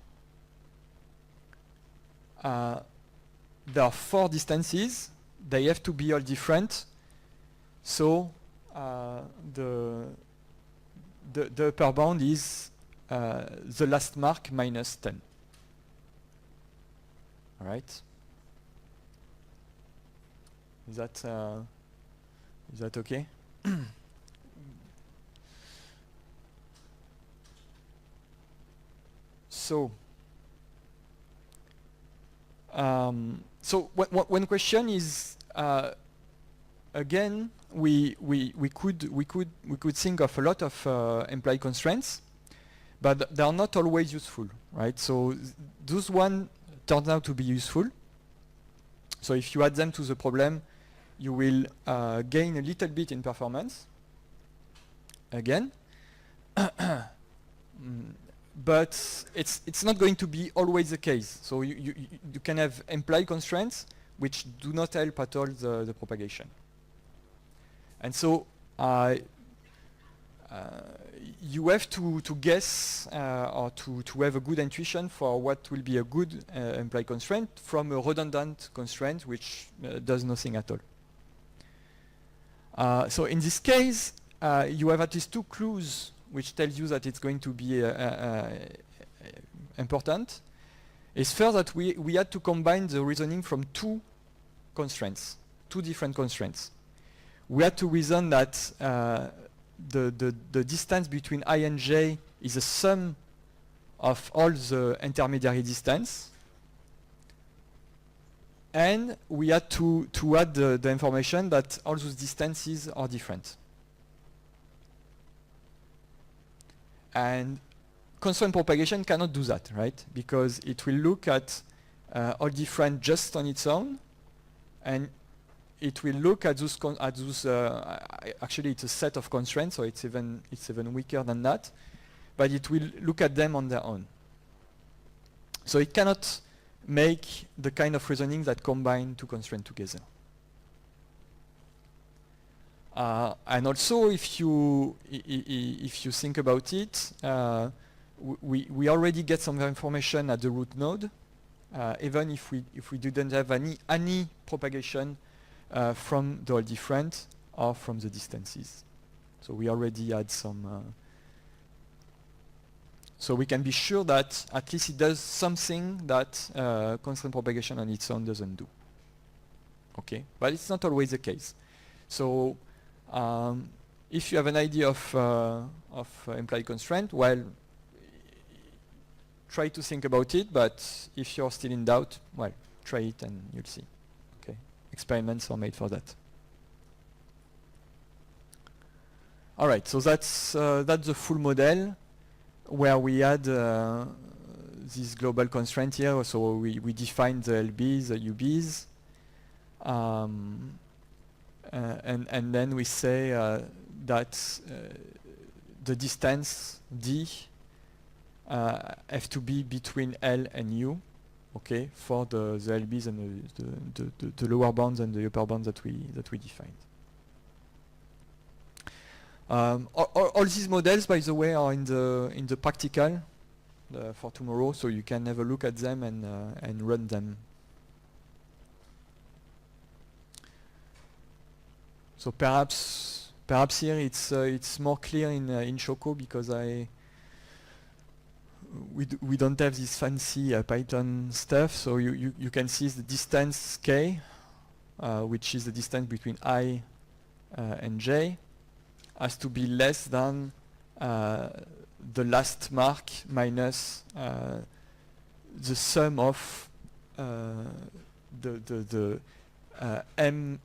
there are 4 distances. They have to be all different. So the upper bound is the last mark minus 10. All right. Is that okay? So one question is, again, we could think of a lot of implied constraints, but they are not always useful, right? So those one turns out to be useful. So if you add them to the problem, you will gain a little bit in performance. Again, but it's not going to be always the case. So you can have implied constraints which do not help at all the propagation. And so you have to guess or to have a good intuition for what will be a good implied constraint from a redundant constraint which does nothing at all. So in this case, you have at least two clues which tells you that it's going to be important. It's first that we had to combine the reasoning from two constraints, two different constraints. We had to reason that the distance between I and j is a sum of all the intermediary distance, and we had to add the information that all those distances are different. And constraint propagation cannot do that, right? Because it will look at all different just on its own, and it will look at those actually it's a set of constraints, so it's even weaker than that, but it will look at them on their own. So it cannot make the kind of reasoning that combine two constraints together. And also, if you think about it, we already get some information at the root node, even if we didn't have any propagation from the all different or from the distances. So we already had some. So we can be sure that at least it does something that constraint propagation on its own doesn't do. Okay, but it's not always the case. So if you have an idea of implied constraint, well, try to think about it. But if you're still in doubt, well, try it and you'll see. Okay, experiments are made for that. All right, so that's the full model, where we had this global constraint here. So we defined the LBs, the UBs, and then we say that the distance D have to be between L and U, okay, for the LBs and the lower bounds and the upper bounds that we defined. All these models, by the way, are in the practical for tomorrow, so you can have a look at them and run them. So perhaps here it's more clear in Choco, because we don't have this fancy Python stuff. So you can see the distance k, which is the distance between I and j, has to be less than the last mark minus the sum of the m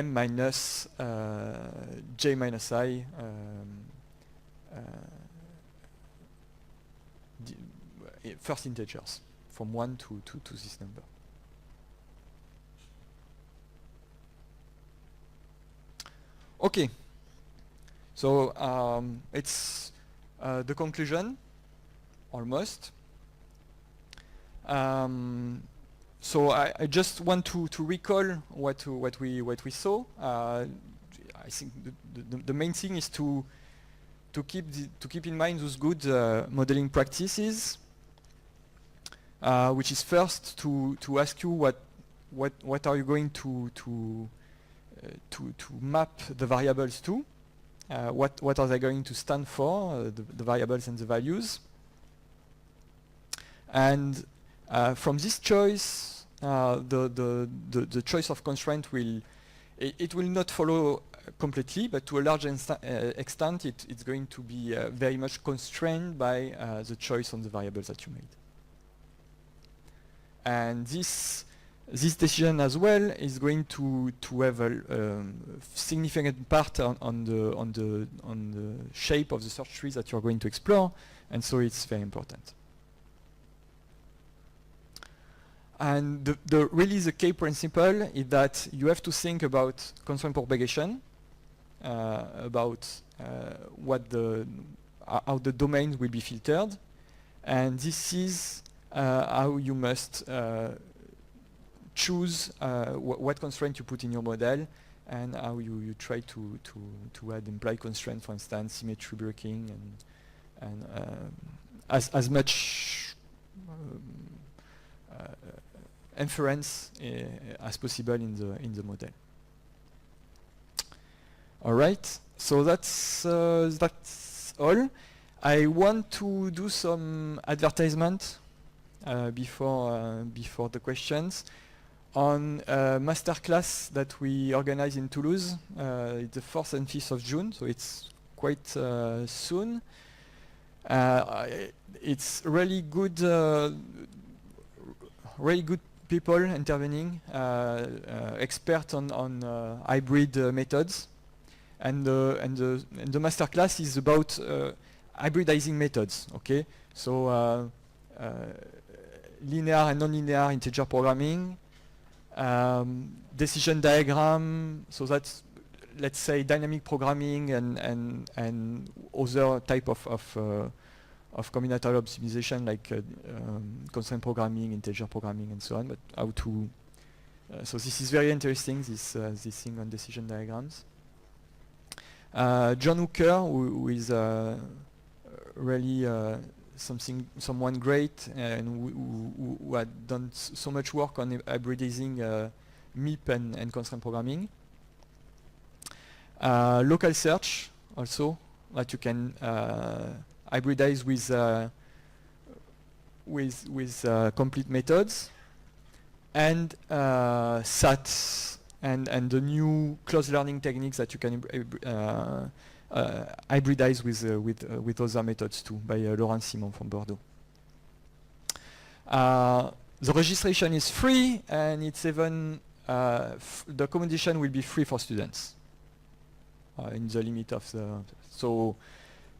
minus j minus I first integers from 1 to this number. Okay, so it's the conclusion, almost. So I just want to recall what we saw. I think the main thing is to keep in mind those good modeling practices, which is first to ask you what are you going to map the variables to, what are they going to stand for, the variables and the values, and from this choice, the choice of constraint will not follow completely, but to a large extent it's going to be very much constrained by the choice on the variables that you made. And this decision as well is going to have a significant part on the shape of the search trees that you're going to explore, and so it's very important. And really the key principle is that you have to think about constraint propagation, about how the domains will be filtered, and this is how you must choose what constraint you put in your model and how you try to add implied constraint, for instance, symmetry breaking, and as much inference as possible in the model. All right, so that's all. I want to do some advertisement before the questions on a masterclass that we organize in Toulouse. It's the 4th and 5th of June, so it's quite soon. It's really good people intervening, expert on hybrid methods, and the masterclass is about hybridizing methods. Okay, so linear and nonlinear integer programming, decision diagram. So that's, let's say, dynamic programming and other type of combinatorial optimization, like constraint programming, integer programming, and so on. But how to so this is very interesting, this thing on decision diagrams. John Hooker, who is really someone great, and who had done so much work on hybridizing MIP and constraint programming. Local search also, that you can hybridize with complete methods, and SAT and the new closed learning techniques that you can hybridize with other methods too, by Laurent Simon from Bordeaux. The registration is free, and it's even the accommodation will be free for students in the limit of the. So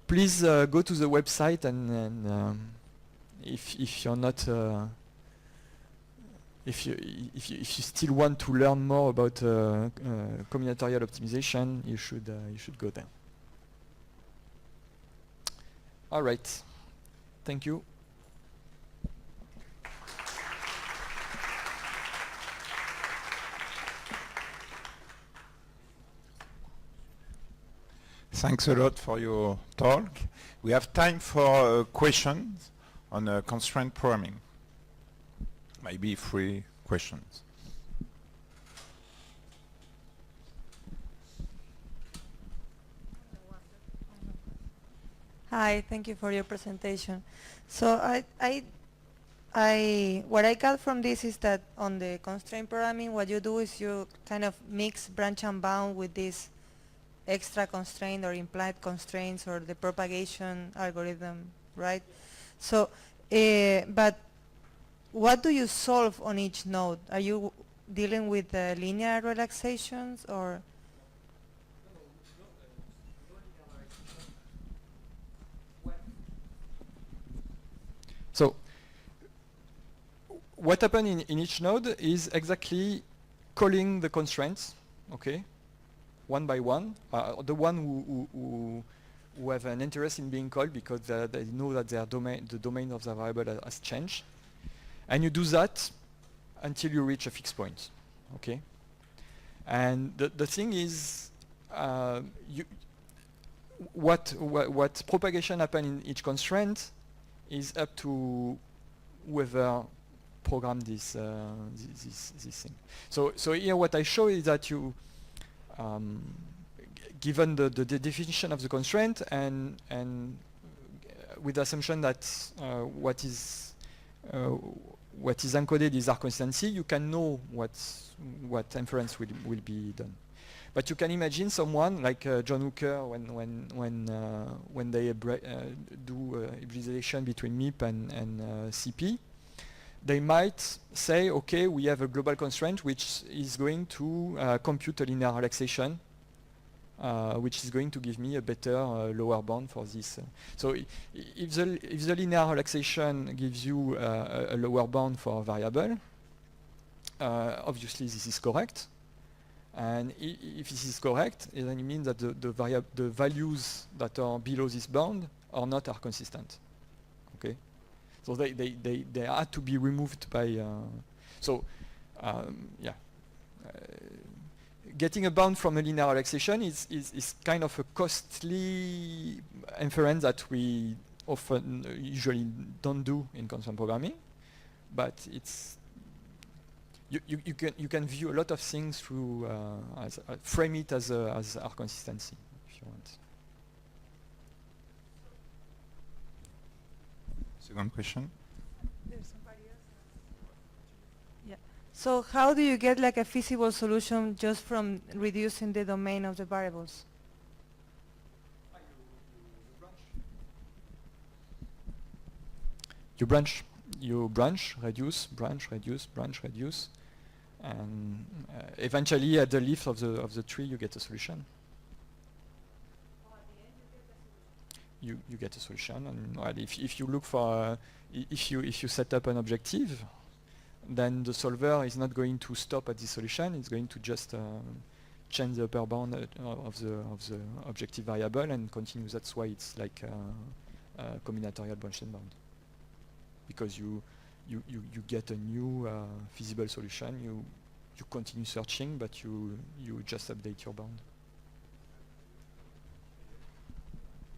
please go to the website, and if you're not if you still want to learn more about combinatorial optimization, you should go there. All right, thank you.
Thanks a lot for your talk. We have time for questions on constraint programming. Maybe 3 questions.
Hi, thank you for your presentation. So what I got from this is that on the constraint programming, what you do is you kind of mix branch and bound with this extra constraint or implied constraints or the propagation algorithm, right? So, but what do you solve on each node? Are you dealing with linear relaxations or?
So what happens in each node is exactly calling the constraints, okay, one by one. The one who have an interest in being called because they know that the domain of the variable has changed. And you do that until you reach a fixed point, okay? And the thing is, what propagation happen in each constraint is up to whoever programmed this thing. So here what I show is that you, given the definition of the constraint and with the assumption that what is encoded is our constancy, you can know what inference will be done. But you can imagine someone like John Hooker when they do hybridization between MIP and CP, they might say, okay, we have a global constraint which is going to compute a linear relaxation, which is going to give me a better lower bound for this. So if the linear relaxation gives you a lower bound for a variable, obviously this is correct. And if this is correct, then it means that the values that are below this bound are consistent. Okay, so they had to be removed by. getting a bound from a linear relaxation is kind of a costly inference that we often usually don't do in constraint programming, but it's you can view a lot of things through frame it as R consistency if you want.
Second question.
There's somebody else. Yeah. So how do you get like a feasible solution just from reducing the domain of the variables?
You branch, reduce, and eventually at the leaf of the tree you get a solution. You get a solution, and well, if you look for if you set up an objective, then the solver is not going to stop at the solution. It's going to just change the upper bound of the objective variable and continue. That's why it's like a combinatorial branch bound, because you get a new feasible solution. You continue searching, but you just update your bound.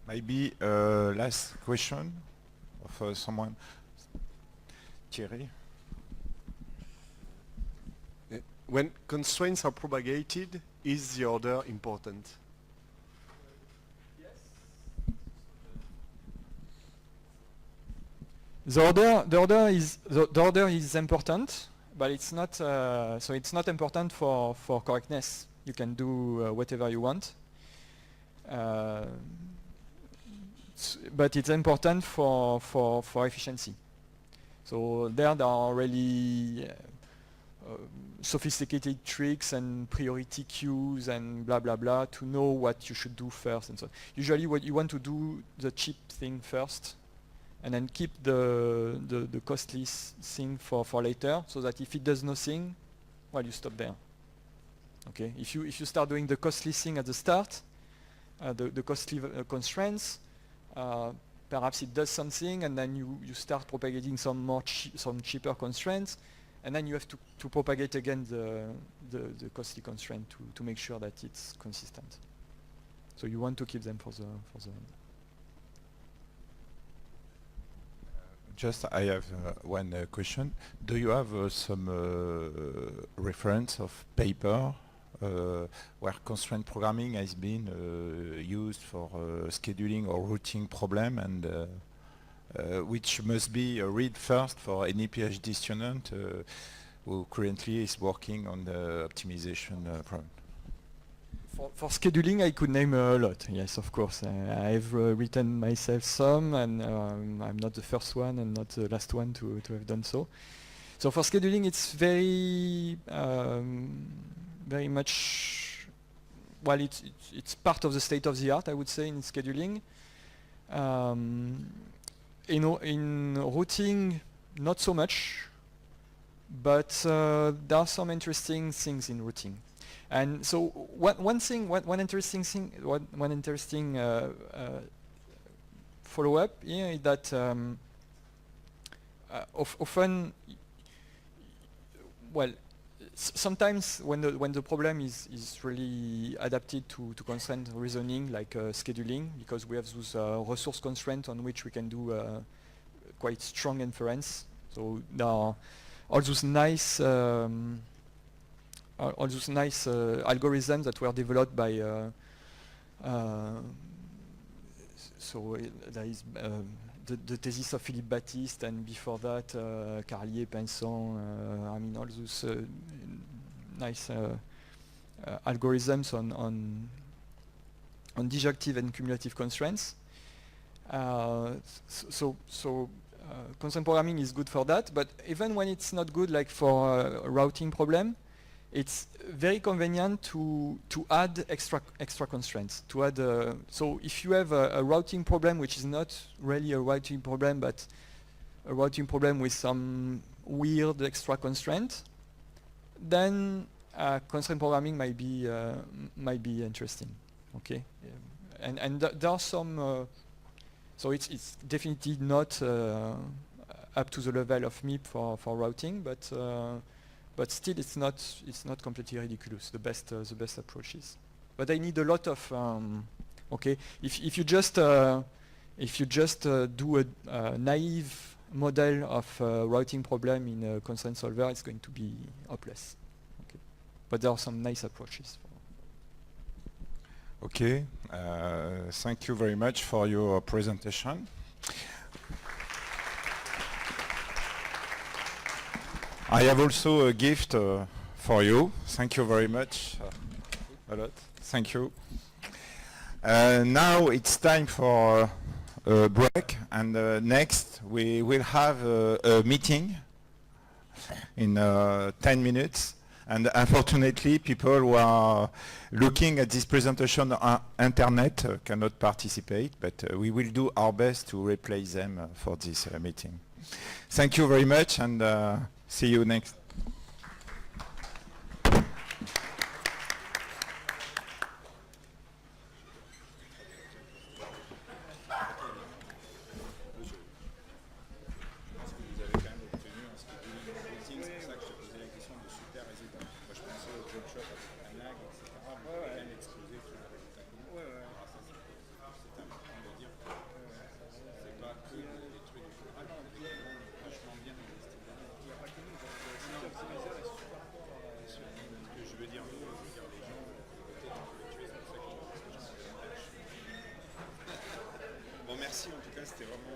Maybe last question of someone. Thierry?
When constraints are propagated, is the order important?
The order is important, but it's not so it's not important for correctness. You can do whatever you want, but it's important for efficiency. So there are really sophisticated tricks and priority queues and blah blah blah to know what you should do first and so on. Usually what you want to do the cheap thing first, and then keep the costly thing for later, so that if it does nothing, well, you stop there. Okay, if you start doing the costly thing at the start, the costly constraints, perhaps it does something, and then you start propagating some cheaper constraints, and then you have to propagate again the costly constraint to make sure that it's consistent. So you want to keep them for the end.
Just I have one question. Do you have some reference of paper where constraint programming has been used for scheduling or routing problem, and which must be read first for any PhD student who currently is working on the optimization problem?
For scheduling, I could name a lot. Yes, of course. I've written myself some, and I'm not the first one and not the last one to have done so. So for scheduling, it's very much, well, it's part of the state of the art, I would say, in scheduling. In routing, not so much, but there are some interesting things in routing. And so one interesting follow-up here is that often, well, sometimes when the problem is really adapted to constraint reasoning, like scheduling, because we have those resource constraints on which we can do quite strong inference. So there are all those nice algorithms that were developed by there is the thesis of Philippe Baptiste, and before that Carlier, Pinson, I mean all those nice algorithms on disjunctive and cumulative constraints. Constraint programming is good for that, but even when it's not good, like for a routing problem, it's very convenient to add extra constraints. To add so if you have a routing problem which is not really a routing problem, but a routing problem with some weird extra constraint, then constraint programming might be interesting. Okay, and there are some. So it's definitely not up to the level of MIP for routing, but but still it's not completely ridiculous. The best approaches, but I need a lot of okay. If you just do a naive model of routing problem in a constraint solver, it's going to be hopeless. Okay, but there are some nice approaches.
Okay, thank you very much for your presentation. I have also a gift for you. Thank you very much. A lot. Thank you. Now it's time for a break, and next we will have a meeting in 10 minutes. And unfortunately, people who are looking at this presentation on internet cannot participate, but we will do our best to replace them for this meeting. Thank you very much, and see you next. Bon, merci, en tout cas, c'était vraiment...